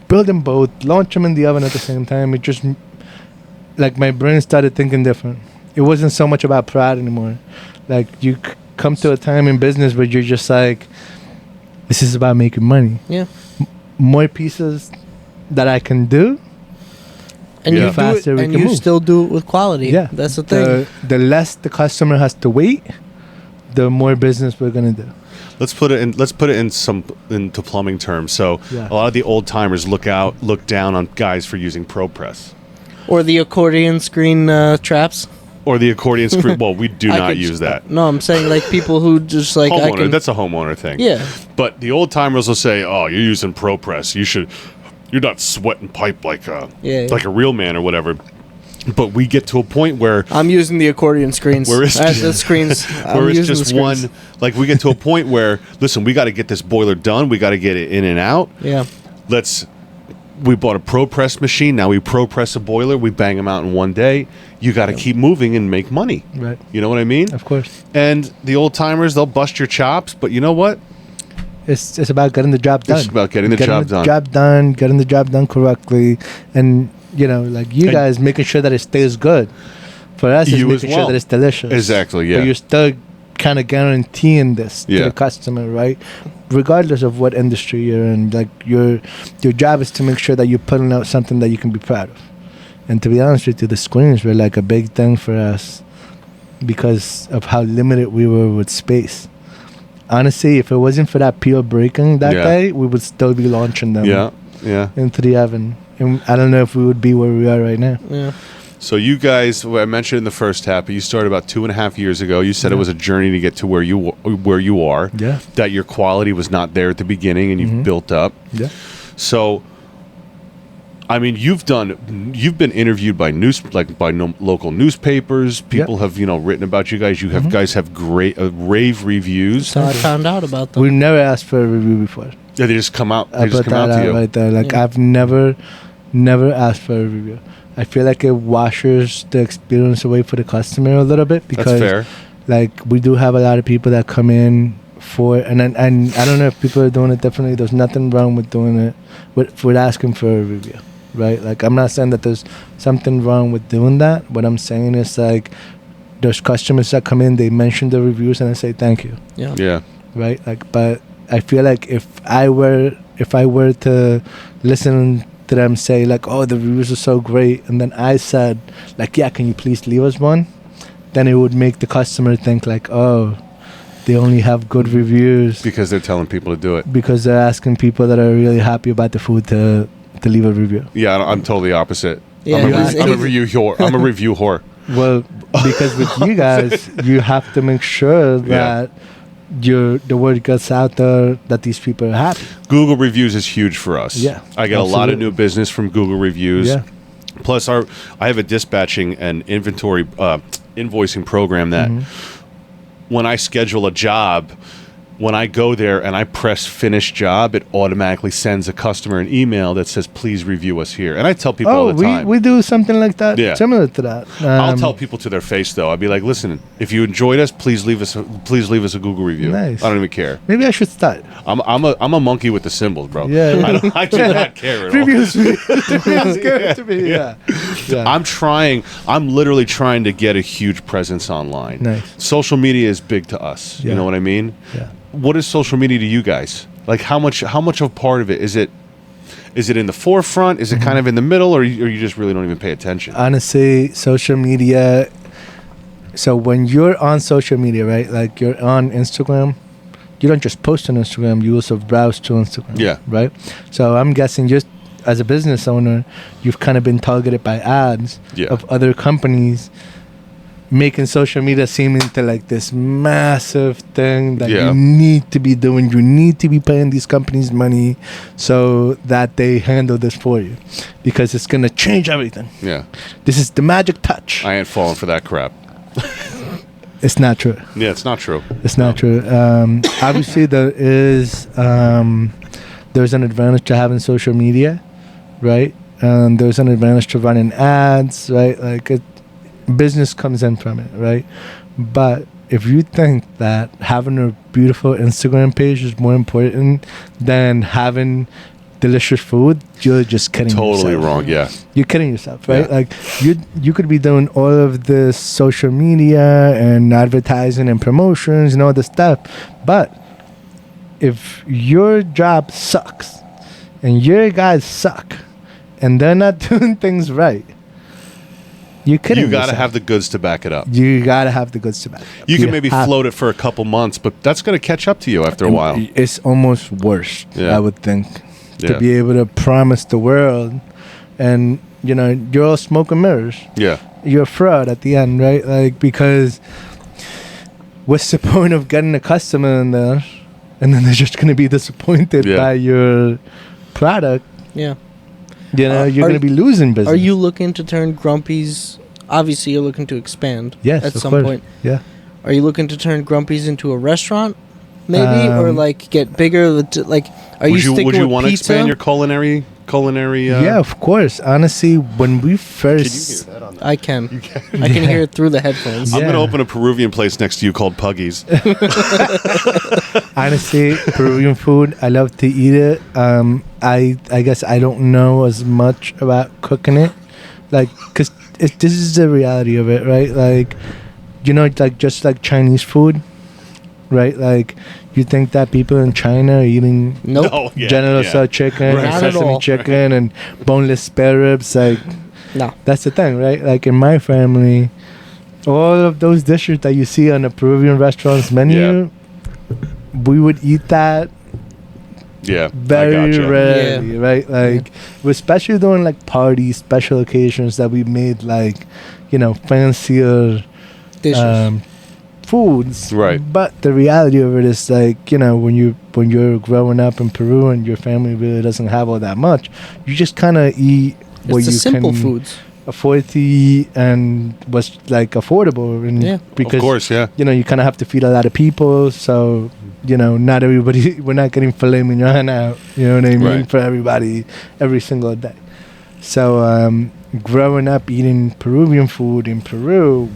build them both, launch them in the oven at the same time? It just, like, my brain started thinking different. It wasn't so much about pride anymore. Like, you come to a time in business where you're just like, this is about making money. Yeah. More pieces that I can do, and you faster do it, we and can you move. still do it with quality. Yeah, that's the thing. The less the customer has to wait, the more business we're gonna do. Let's put it into plumbing terms. So a lot of the old timers look down on guys for using ProPress Or the accordion screen traps. or the accordion screw. Well, we do not use that. No, I'm saying like people who just like Homeowner, that's a homeowner thing. Yeah. But the old timers will say, "Oh, you're using ProPress. You're not sweating pipe like a real man or whatever." But we get to a point where I'm using the accordion screens. Where it's the screens. where it's just one. Like we get to a point where, listen, we got to get this boiler done. We got to get it in and out. Yeah. We bought a ProPress machine. Now we ProPress a boiler. We bang them out in one day. You got to keep moving and make money. Right. You know what I mean? Of course. And the old timers, they'll bust your chops, but you know what? It's about getting the job done. It's about getting the job done. Getting the job done correctly, and like you guys making sure that it stays good. For us, it's making sure that it's delicious. Exactly. Yeah. But you're still kind of guaranteeing this to the customer, right? Regardless of what industry you're in, like your job is to make sure that you're putting out something that you can be proud of. And to be honest with you, the screens were like a big thing for us because of how limited we were with space. Honestly, if it wasn't for that peel breaking that day, we would still be launching them into the oven. And I don't know if we would be where we are right now. Yeah. So you guys, I mentioned in the first half, but you started about 2.5 years ago. You said it was a journey to get to where you are. Yeah. That your quality was not there at the beginning, and you've built up. Yeah. So, I mean, you've been interviewed by local newspapers. People have written about you guys. Guys have great rave reviews. So I found out about them. We've never asked for a review before. Yeah, they just come out. I put that out right there. Like I've never asked for a review. I feel like it washes the experience away for the customer a little bit because, that's fair. Like we do have a lot of people that come in for, and I don't know if people are doing it differently. There's nothing wrong with doing it, with asking for a review, right? Like I'm not saying that there's something wrong with doing that. What I'm saying is like there's customers that come in, they mention the reviews, and I say thank you. Yeah. Yeah. Right. Like, but I feel like if I were to listen to them say like, oh, the reviews are so great, and then I said like, yeah, can you please leave us one, then it would make the customer think like, oh, they only have good reviews because they're telling people to do it, because they're asking people that are really happy about the food to leave a review. Yeah, I'm totally opposite. Yeah, I'm a review whore. I'm a review whore. Well, because with you guys, you have to make sure that the word gets out there that these people are happy. Google reviews is huge for us. Yeah, I get a lot of absolutely. new business from Google reviews. Yeah. Plus, I have a dispatching and inventory invoicing program that when I schedule a job, when I go there and I press finish job, it automatically sends a customer an email that says, please review us here. And I tell people all the time. we do something like that, Yeah. similar to that. I'll tell people to their face, though. I'll be like, listen, if you enjoyed us, please leave us a Google review. Nice. I don't even care. Maybe I should start. I'm a monkey with the symbols, bro. Yeah. I do not care at all. Reviews good to me. Yeah. I'm literally trying to get a huge presence online. Nice. Social media is big to us. Yeah. You know what I mean? Yeah. What is social media to you guys? Like how much of a part of it is it in the forefront? Is it kind of in the middle, or you just really don't even pay attention? Honestly, social media. So when you're on social media, right? Like you're on Instagram, you don't just post on Instagram. You also browse to Instagram. Yeah. Right. So I'm guessing just as a business owner, you've kind of been targeted by ads of other companies, making social media seem into like this massive thing that you need to be doing. You need to be paying these companies money so that they handle this for you, because it's gonna change everything. Yeah. This is the magic touch. I ain't falling for that crap. It's not true. Yeah, it's not true. It's not true. Obviously, there's an advantage to having social media, right? There's an advantage to running ads, right? Like business comes in from it, right? But if you think that having a beautiful Instagram page is more important than having delicious food, you're just kidding yourself. Totally wrong. Yeah. You're kidding yourself, right? Yeah. Like you could be doing all of this social media and advertising and promotions and all this stuff, but if your job sucks and your guys suck and they're not doing things right, you're kidding You got to yourself. have the goods to back it up. You got to have the goods to back it up. You can maybe have- float it for a couple months, but that's going to catch up to you after a while. It's almost worse, Yeah. I would think, Yeah. to be able to promise the world, and you're all smoke and mirrors. Yeah. You're a fraud at the end, right? Like, because what's the point of getting a customer in there, and then they're just going to be disappointed by your product? Yeah. You're going to be losing business. Are you looking to turn Grumpies? Obviously, you're looking to expand. Yes, at of some course. point. Yeah. Are you looking to turn Grumpies into a restaurant, maybe, or like get bigger? Like, are you sticking Would you with want to pizza? expand your culinary? Yeah, of course. Honestly, when we first, I can. I can hear it through the headphones. I'm going to open a Peruvian place next to you called Puggies. honestly, Peruvian food, I love to eat it. I guess I don't know as much about cooking it, like, because this is the reality of it, right? Like, like just like Chinese food, right? Like, you think that people in China are eating General Tso chicken, Not and at sesame all. chicken, and boneless spare ribs? Like, No. that's the thing, right? Like in my family, all of those dishes that you see on a Peruvian restaurant's menu, we would eat that Yeah. very I gotcha. rarely, right? Like, especially during like parties, special occasions that we made, like, fancier Dishes. foods. Right. But the reality of it is, like, when you're growing up in Peru and your family really doesn't have all that much, you just kind of eat what It's the you simple can foods. afford to eat and what's like affordable. And Yeah. because Of course, yeah. you kind of have to feed a lot of people, so not everybody. We're not getting filet mignon out. You know what I mean? Right. For everybody every single day. So growing up eating Peruvian food in Peru,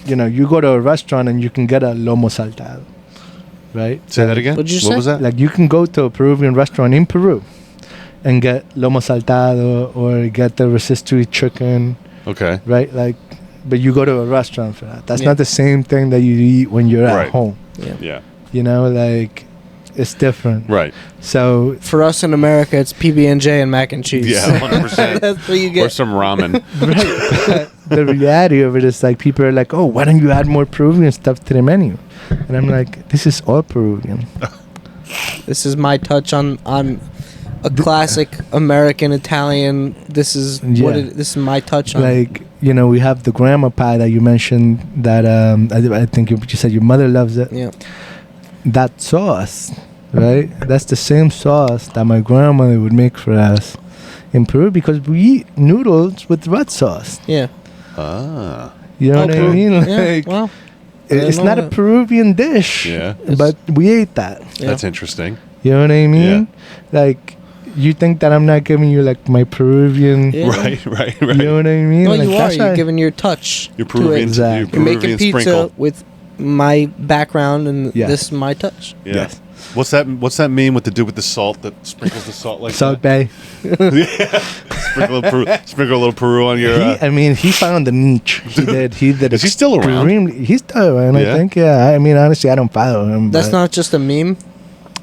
you go to a restaurant and you can get a lomo saltado, right? Say that again? What'd you What say? was that? Like, you can go to a Peruvian restaurant in Peru and get lomo saltado or get the rotisserie chicken, Okay. right? Like, but you go to a restaurant for that. That's Yeah. not the same thing that you eat when you're Right. at home. Yeah. Like, it's different. Right. So For us in America, it's PB&J and mac and cheese. Yeah, 100%. That's what you Or get. some ramen. the reality of it is, like, people are like, oh, why don't you add more Peruvian stuff to the menu? And I'm like, this is all Peruvian. This is my touch on a classic American Italian. This is what Yeah. this is my touch on. Like, we have the grandma pie that you mentioned that I think you said your mother loves it. Yeah. that sauce, right? That's the same sauce that my grandmother would make for us in Peru because we eat noodles with red sauce. Yeah. Ah. You know what I mean? Yeah, Like, well, it's not a Peruvian dish. Yeah. But we ate that. Yeah. That's interesting. You know what I mean? Like, you think that I'm not giving you like my Peruvian? Yeah. Right. You know what I mean? No, like, you are. that's You're why- giving your touch. Your to Peruvian, it. Exactly. your You're making Peruvian pizza sprinkle. with my background, and Yes. this is my touch. Yeah. Yes. What's that mean with the dude with the salt that sprinkles the salt like Salt that? Bay. Yeah. Sprinkle a little Peru on your. He found the niche. He did. He did. Is he still around? He's still around. Yeah? I think. Yeah. I mean, honestly, I don't follow him. That's but- not just a meme.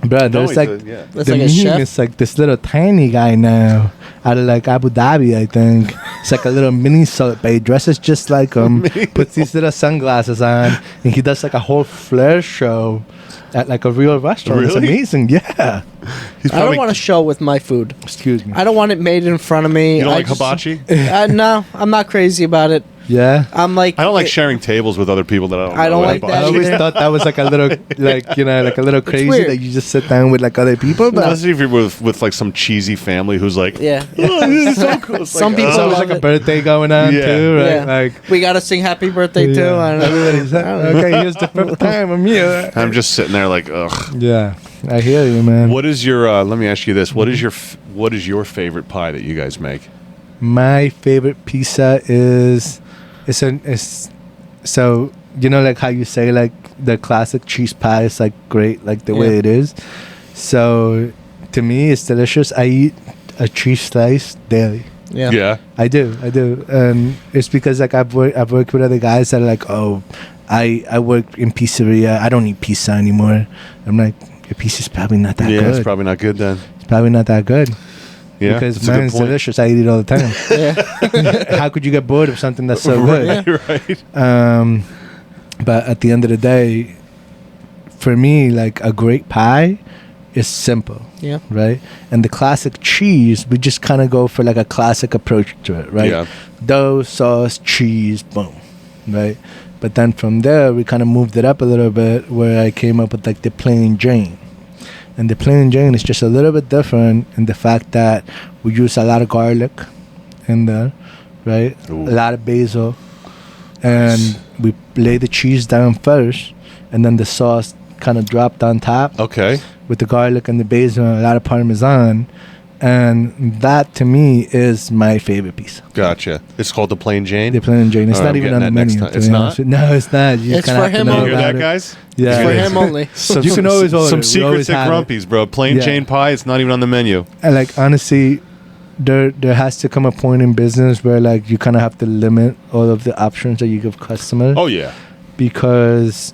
Bro, No, there's he's like a- yeah. That's the like a meme chef. is like this little tiny guy now out of like Abu Dhabi, I think. It's like a little mini Salt Bay. Dresses just like him. Puts these little sunglasses on, and he does like a whole flair show at like a real restaurant. It's Really? amazing. Yeah. He's I don't want to show with my food. Excuse me. I don't want it made in front of me. You don't I like just- hibachi? No, I'm not crazy about it. Yeah. I'm like, I don't like sharing tables with other people that I don't. I know don't about like that I hibachi. always either. thought that was like a little, like, you know, like a little crazy weird. that you just sit down with like other people. But Especially if you're with like some cheesy family who's like, Yeah. oh, this is so cool. It's Some like, people there's always love like a it. birthday going on Yeah. too, right? Yeah. Like, We gotta sing happy birthday too. yeah. I don't know. Everybody's like, okay, here's the fifth time I'm here. I'm just sitting there like, ugh. Yeah, I hear you, man. What is your? Let me ask you this: what is your favorite pie that you guys make? My favorite pizza is so you know, like how you say like the classic cheese pie is like great, like the way Yeah. it is. So to me, it's delicious. I eat a cheese slice daily. Yeah. I do, and it's because like I've worked with other guys that are like, oh, I work in pizzeria. I don't eat pizza anymore. I'm like, your pizza's probably not that Yeah, good. it's probably not good then. It's probably not that good. Yeah, because that's a good mine's point. delicious. I eat it all the time. Yeah. How could you get bored of something that's so good? Right. But at the end of the day, for me, like a great pie is simple. Yeah. Right? And the classic cheese, we just kind of go for like a classic approach to it, right? Yeah. Dough, sauce, cheese, boom. Right? But then from there, we kind of moved it up a little bit where I came up with like the plain Jane. And the plain Jane is just a little bit different in the fact that we use a lot of garlic in there, right? Ooh. A lot of basil. And we lay the cheese down first, and then the sauce kind of dropped on top Okay. with the garlic and the basil and a lot of parmesan. And that to me is my favorite pizza. Gotcha. It's called the Plain Jane. The plain Jane. It's All right, not I'm even on the getting that next menu. time. to It's be not? honest with you. No, it's not. You It's kinda for have to him know You only. hear about that, it. guys? Yeah. For him only. You can always order. Some We secrets always at have it. Grumpies, bro. Plain Yeah. Jane pie. It's not even on the menu. And like honestly, there has to come a point in business where like you kind of have to limit all of the options that you give customers. Oh yeah. Because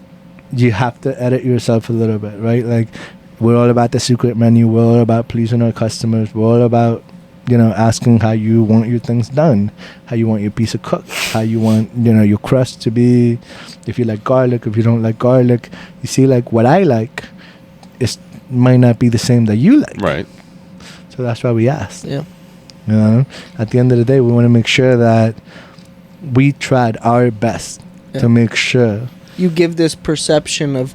you have to edit yourself a little bit, right? Like we're all about the secret menu. We're all about pleasing our customers. We're all about, you know, asking how you want your things done, how you want your pizza cooked, how you want, you know, your crust to be, if you like garlic, if you don't like garlic. You see, like what I like is might not be the same that you like. Right. So that's why we asked. Yeah. You know, at the end of the day, we want to make sure that we tried our best Yeah. to make sure. You give this perception of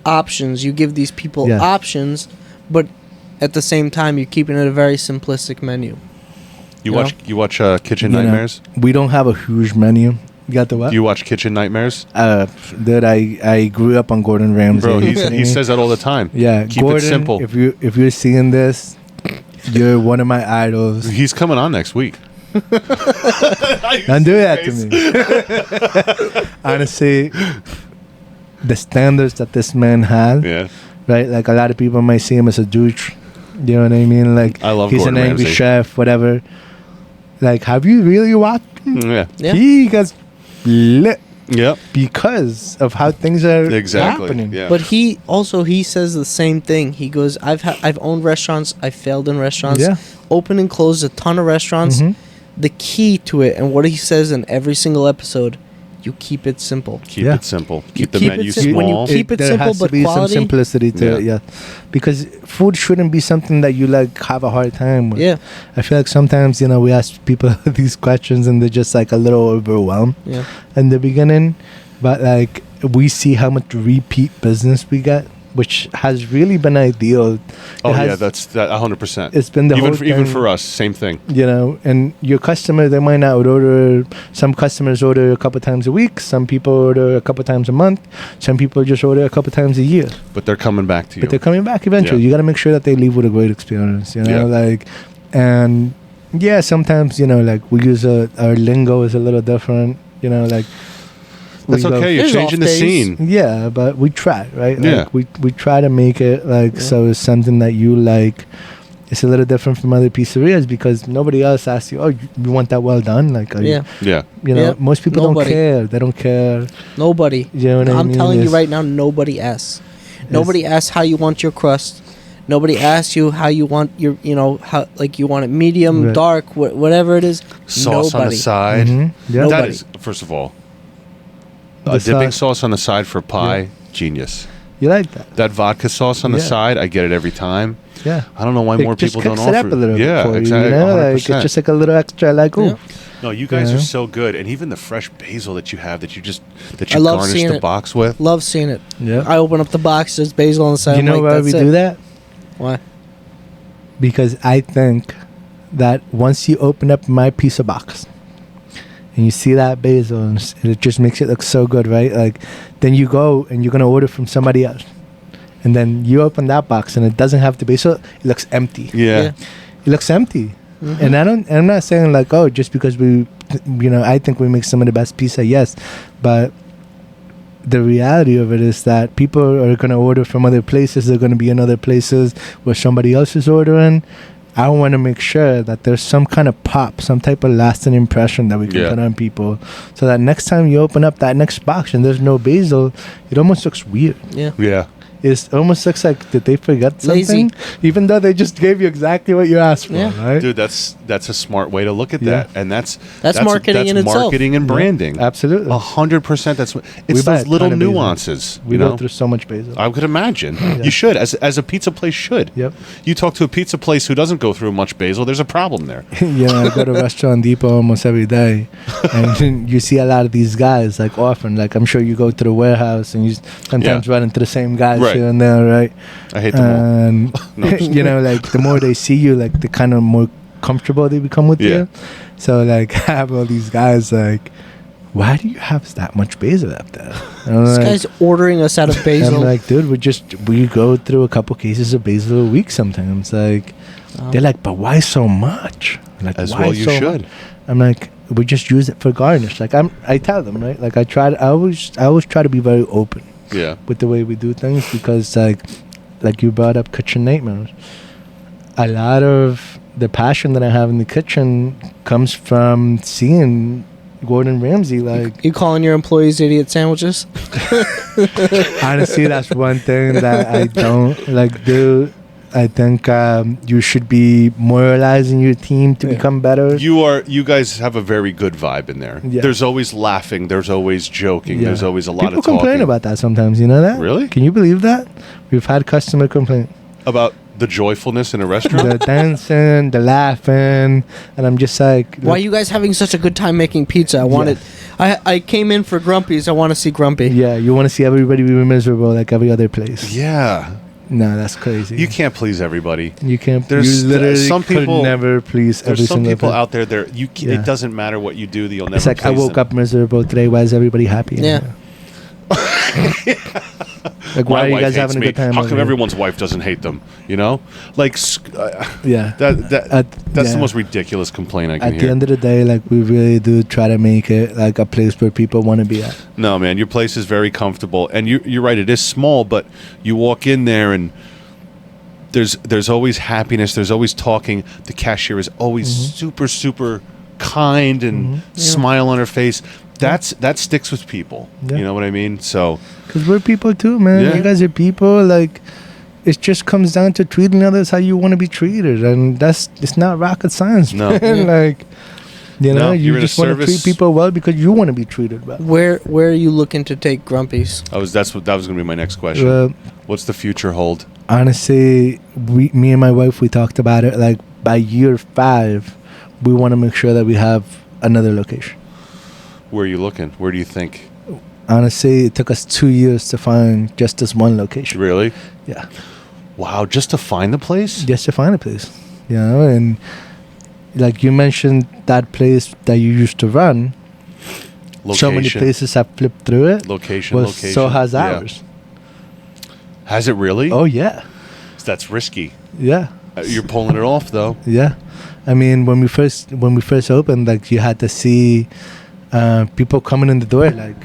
options. You give these people Yeah. options, but at the same time, you're keeping it a very simplistic menu. You Yeah. watch Kitchen You know, Nightmares? we don't have a huge menu. You got the what? Do you watch Kitchen Nightmares? Dude, I grew up on Gordon Ramsay. Bro, You he says that all the time. yeah, Keep Gordon, it simple. If you're seeing this, you're one of my idols. He's coming on next week. Don't do that to me. Honestly, the standards that this man has, Yeah. right? Like a lot of people might see him as a douche. You know what I mean? Like I love he's Gordon an angry Ramsay. chef, whatever. Like, have you really watched him? Yeah. Yeah. He gets lit Yep. because of how things are Exactly. happening. Yeah. But he says the same thing. He goes, I've owned restaurants. I failed in restaurants. Yeah. Opened and closed a ton of restaurants. Mhm. The key to it, and what he says in every single episode, you keep it simple. Keep Yeah. it simple. You Keep the keep it menu sim- when you small. keep it there simple has to but be quality. some simplicity to it, Yeah. yeah. Because food shouldn't be something that you like have a hard time with. Yeah. I feel like sometimes, you know, we ask people these questions and they're just like a little overwhelmed Yeah. in the beginning. But like we see how much repeat business we get which has really been ideal. Oh yeah, that's that 100%. It's been the even whole for, even thing. for us, same thing. You know, and your customer, they might not order. Some customers order a couple times a week. Some people order a couple times a month. Some people just order a couple times a year. But they're coming back to you. But they're coming back eventually. Yeah. You got to make sure that they leave with a great experience. You know, like, and yeah, sometimes like we use our lingo is a little different. You know, like. That's okay. You're changing the scene. Yeah, but we try, right? Yeah. Like we try to make it so it's something that you like. It's a little different from other pizzerias because nobody else asks you, "Oh, you want that well done?" Like, yeah. You know, most people don't care. They don't care. Nobody. You know what I mean? I'm telling you right now, nobody asks. Nobody asks how you want your crust. Nobody asks you how you want your, how like you want it medium, dark, whatever it is. Sauce on the side. Mm-hmm. Yeah. That is, first of all, a dipping sauce on the side for pie, genius. You like that? That vodka sauce on the side, I get it every time. Yeah. I don't know why more people don't offer it. Just kicks it up a little bit for exactly. you, like, it's just like a little extra, like, ooh. No, you guys are so good, and even the fresh basil that you have that you I love garnish seeing the it. box with. Love seeing it. Yeah. I open up the box, there's basil on the side. You know why we do that? Why? Because I think that once you open up my pizza box and you see that basil, and it just makes it look so good, right? Like, then you go and you're gonna order from somebody else, and then you open that box and it doesn't have the basil. It looks empty. Yeah. It looks empty. And I'm not saying like, oh, just because I think we make some of the best pizza, yes, but the reality of it is that people are going to order from other places. They're going to be in other places where somebody else is ordering. I want to make sure that there's some kind of pop, some type of lasting impression that we can put on people, so that next time you open up that next box and there's no basil, it almost looks weird. Yeah. It almost looks like, did they forget something? Even though they just gave you exactly what you asked for, right? Dude, that's a smart way to look at that, and that's marketing in itself. Marketing and branding, absolutely, 100%. It's those little nuances. We go through so much basil. I could imagine. You should, as a pizza place should. Yep. You talk to a pizza place who doesn't go through much basil, there's a problem there. I go to Restaurant Depot almost every day, and you see a lot of these guys like often. Like, I'm sure you go to the warehouse and you sometimes run into the same guys here and there, right? I hate them all. No, like the more they see you, like the kind of more comfortable they become with you. So like, I have all these guys like, why do you have that much basil up there? This guy's ordering us out of basil. I'm like, dude, we go through a couple cases of basil a week sometimes. Like, they're like, but why so much? Like, as why well you so should. much? I'm like, we just use it for garnish. Like, I tell them, right? Like, I always try to be very open. With the way we do things, because like you brought up kitchen nightmares. A lot of the passion that I have in the kitchen comes from seeing Gordon Ramsay. Like, you calling your employees idiot sandwiches? Honestly, that's one thing that I don't like do. I think you should be moralizing your team to become better. You guys have a very good vibe in there. There's always laughing. There's always joking. There's always a lot of talking. People complain about that sometimes. You know that? Really? Can you believe that? We've had customer complain about the joyfulness in a restaurant, the dancing, the laughing, and I'm just like, why are you guys having such a good time making pizza? I came in for Grumpies. I want to see Grumpy. Yeah, you want to see everybody be miserable like every other place. Yeah. No, that's crazy. You can't please everybody. You can't. There's you literally some people could never please every There's some single people person. out there. It doesn't matter what you do. You'll never. It's like, I woke up miserable today. Why is everybody happy? Yeah. Like, why are you guys having a good time? How come everyone's wife doesn't hate them? Like, that's the most ridiculous complaint I can hear. At the end of the day, like, we really do try to make it like a place where people want to be at. No, man, your place is very comfortable, and you're right. It is small, but you walk in there and there's always happiness. There's always talking. The cashier is always super kind and smile on her face. That sticks with people. You know what I mean? So, because we're people too, man. You guys are people. Like, it just comes down to treating others how you want to be treated, and it's not rocket science. No, man. Like, you just want to treat people well because you want to be treated well. Where are you looking to take Grumpies? that was going to be my next question. What's the future hold? Honestly, me and my wife, we talked about it. Like, by year 5, we want to make sure that we have another location. Where are you looking? Where do you think? honestly, it took us 2 years to find just this one location. Really? Yeah. Wow, just to find the place? Just to find a place, you know. And like you mentioned, that place that you used to run, so many places have flipped through it. Location. So has ours. Has it really? Oh yeah. That's risky. Yeah. You're pulling it off though. Yeah. I mean, when we first opened, like, you had to see people coming in the door, like,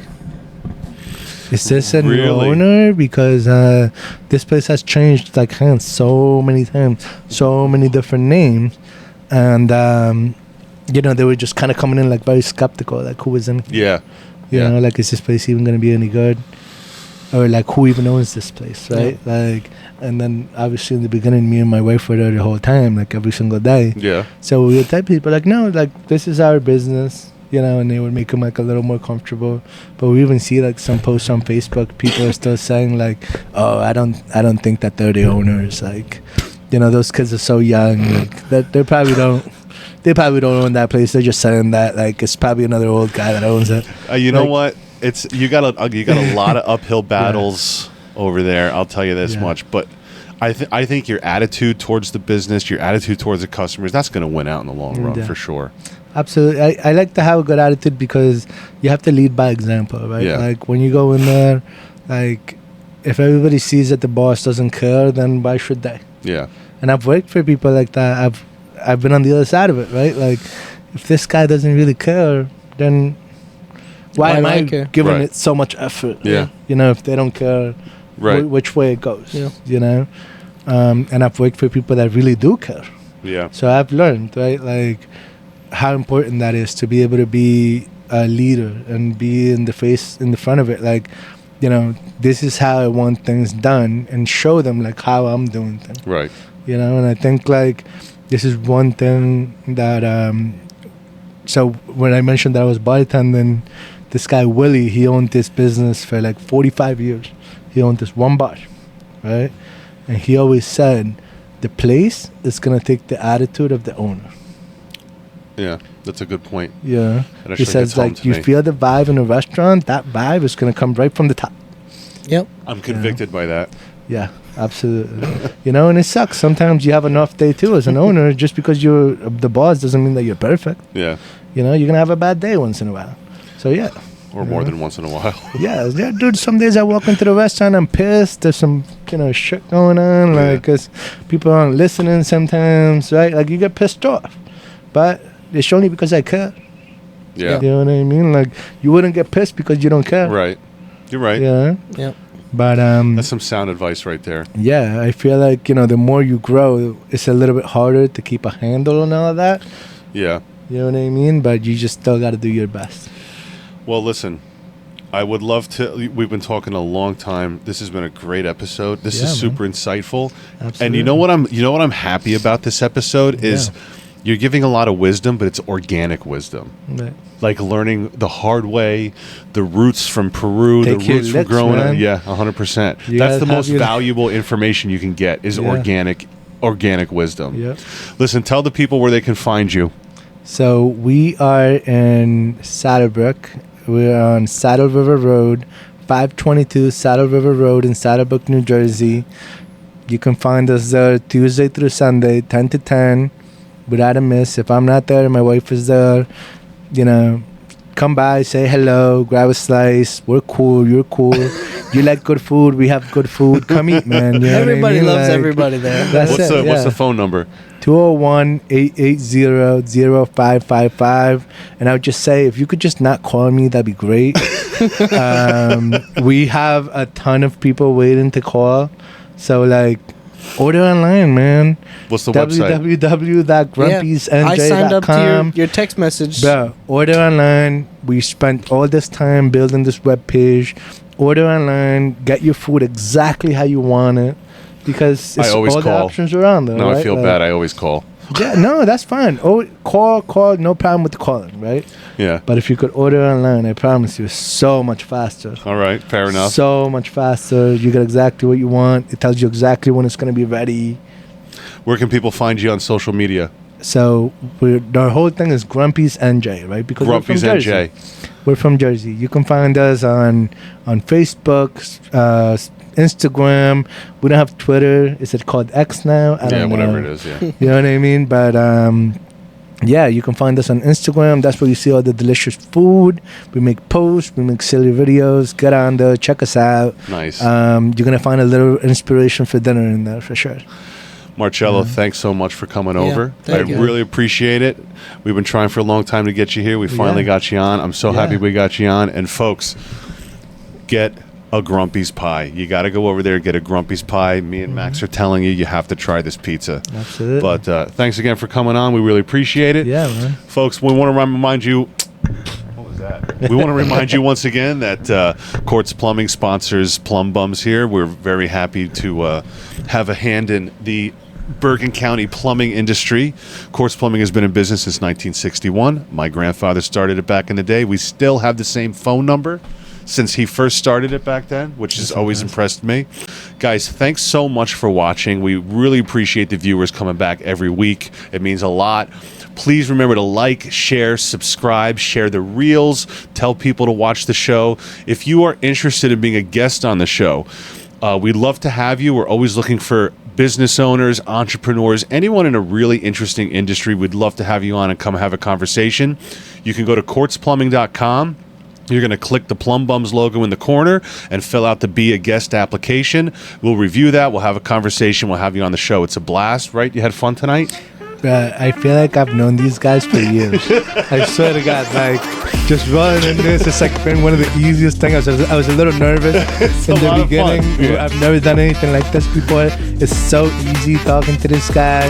is this a new owner? Because this place has changed like hands so many times, so many different names, and you know, they were just kind of coming in like very skeptical, like, who is in here? You know, like, is this place even going to be any good, or like, who even owns this place, right? Like, and then obviously in the beginning, me and my wife were there the whole time, like every single day. So we would tell people like, no, like, this is our business. You know, and they would make them like a little more comfortable. But we even see like some posts on Facebook. People are still saying like, "Oh, I don't think that they're the owners." Like, you know, those kids are so young. Like, they probably don't own that place. They're just saying that like it's probably another old guy that owns it. You know what? It's you got a lot of uphill battles over there. I'll tell you this much. But I think your attitude towards the business, your attitude towards the customers, that's going to win out in the long run for sure. Absolutely. I like to have a good attitude because you have to lead by example, right? Like, when you go in there, like, if everybody sees that the boss doesn't care, then why should they? Yeah. And I've worked for people like that. I've been on the other side of it, right? Like, if this guy doesn't really care, then why am I giving it so much effort? Yeah. You know, if they don't care which way it goes, you know? And I've worked for people that really do care. Yeah. So I've learned, right? Like, how important that is to be able to be a leader and be in the front of it. Like, you know, this is how I want things done, and show them like how I'm doing things. Right. You know, and I think like this is one thing that, so when I mentioned that I was bartending, this guy, Willie, he owned this business for like 45 years. He owned this one bar, right? And he always said, the place is going to take the attitude of the owner. Yeah, that's a good point. Yeah. He says, like, you feel the vibe in a restaurant, that vibe is going to come right from the top. Yep. I'm convicted by that. Yeah, absolutely. You know, and it sucks. Sometimes you have an off day, too, as an owner. Just because you're the boss doesn't mean that you're perfect. Yeah. You know, you're going to have a bad day once in a while. So, yeah. Or more than once in a while. Yeah, dude, some days I walk into the restaurant, I'm pissed. There's some, you know, shit going on. Like, because people aren't listening sometimes, right? Like, you get pissed off. But it's only because I care. Yeah. You know what I mean? Like, you wouldn't get pissed because you don't care. Right. You're right. Yeah. Yeah. But that's some sound advice right there. Yeah, I feel like, you know, the more you grow, it's a little bit harder to keep a handle on all of that. Yeah. You know what I mean? But you just still got to do your best. Well, listen, I would love to. We've been talking a long time. This has been a great episode. This is super insightful. Absolutely. And you know what I'm happy about this episode is you're giving a lot of wisdom, but it's organic wisdom. Right. Like learning the hard way, the roots from Peru, Take the your roots from licks, growing man. up. Yeah, 100%. You That's the gotta most have your- valuable information you can get is organic wisdom. Yeah. Listen, tell the people where they can find you. So we are in Saddle Brook. We're on Saddle River Road, 522 Saddle River Road in Saddle Brook, New Jersey. You can find us there Tuesday through Sunday, 10 to 10, without a miss. If I'm not there, my wife is there. You know, come by, say hello, grab a slice. We're cool. You're cool. You like good food. We have good food. Come eat, man. You know Everybody what I mean? loves Like, everybody there. That's What's the phone number? 201-880-0555. And I would just say, if you could just not call me, that'd be great. We have a ton of people waiting to call. So, like, order online, man. What's the website? www.grumpiesnj.com. I signed up to your text message. Bro, order online. We spent all this time building this web page. Order online. Get your food exactly how you want it. Because it's all the options around there. No, right? I feel bad. I always call. Yeah, no, that's fine. Oh, call, no problem with the calling, right? Yeah. But if you could order online, I promise you, it's so much faster. All right, fair enough. So much faster. You get exactly what you want. It tells you exactly when it's going to be ready. Where can people find you on social media? So the whole thing is Grumpies NJ, right? Because we're from Grumpies Jersey. NJ. We're from Jersey. You can find us on Facebook, Instagram. We don't have Twitter. Is it called X now? I don't know. Whatever it is. Yeah. You know what I mean? But yeah, you can find us on Instagram. That's where you see all the delicious food. We make posts. We make silly videos. Get on there. Check us out. Nice. You're going to find a little inspiration for dinner in there for sure. Marcello, thanks so much for coming over. I thank you. really appreciate it. We've been trying for a long time to get you here. We finally got you on. I'm so happy we got you on. And folks, get a Grumpies pie. You got to go over there and get a Grumpies pie. Me and Max are telling you, you have to try this pizza. Absolutely. But thanks again for coming on. We really appreciate it. Yeah, man. Folks, we want to remind you. What was that? We want to remind you once again that Quartz Plumbing sponsors Plum Bums here. We're very happy to have a hand in the Bergen County plumbing industry. Quartz Plumbing has been in business since 1961. My grandfather started it back in the day. We still have the same phone number since he first started it back then, which has always impressed me. Guys, thanks so much for watching. We really appreciate the viewers coming back every week. It means a lot. Please remember to like, share, subscribe, share the reels, tell people to watch the show. If you are interested in being a guest on the show, we'd love to have you. We're always looking for business owners, entrepreneurs, anyone in a really interesting industry. We'd love to have you on and come have a conversation. You can go to quartzplumbing.com. You're going to click the Plum Bums logo in the corner and fill out the Be a Guest application. We'll review that. We'll have a conversation. We'll have you on the show. It's a blast, right? You had fun tonight? I feel like I've known these guys for years. I swear to God, like, just running in this, it's like been one of the easiest things. I was a little nervous in the beginning. Yeah. I've never done anything like this before. It's so easy talking to this guy.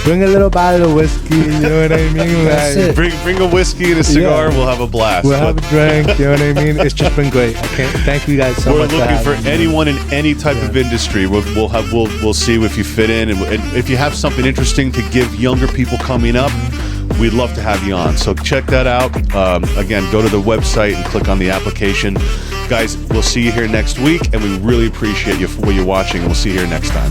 Bring a little bottle of whiskey, you know what I mean? Like, Bring a whiskey and a cigar. We'll have a blast. We'll have a drink, you know what I mean? It's just been great. Thank you guys so much. We're looking for anyone in any type of industry. We'll see if you fit in, and if you have something interesting to give younger people coming up, we'd love to have you on. So check that out. Again, go to the website and click on the application. Guys, we'll see you here next week, and we really appreciate you for what you're watching, and we'll see you here next time.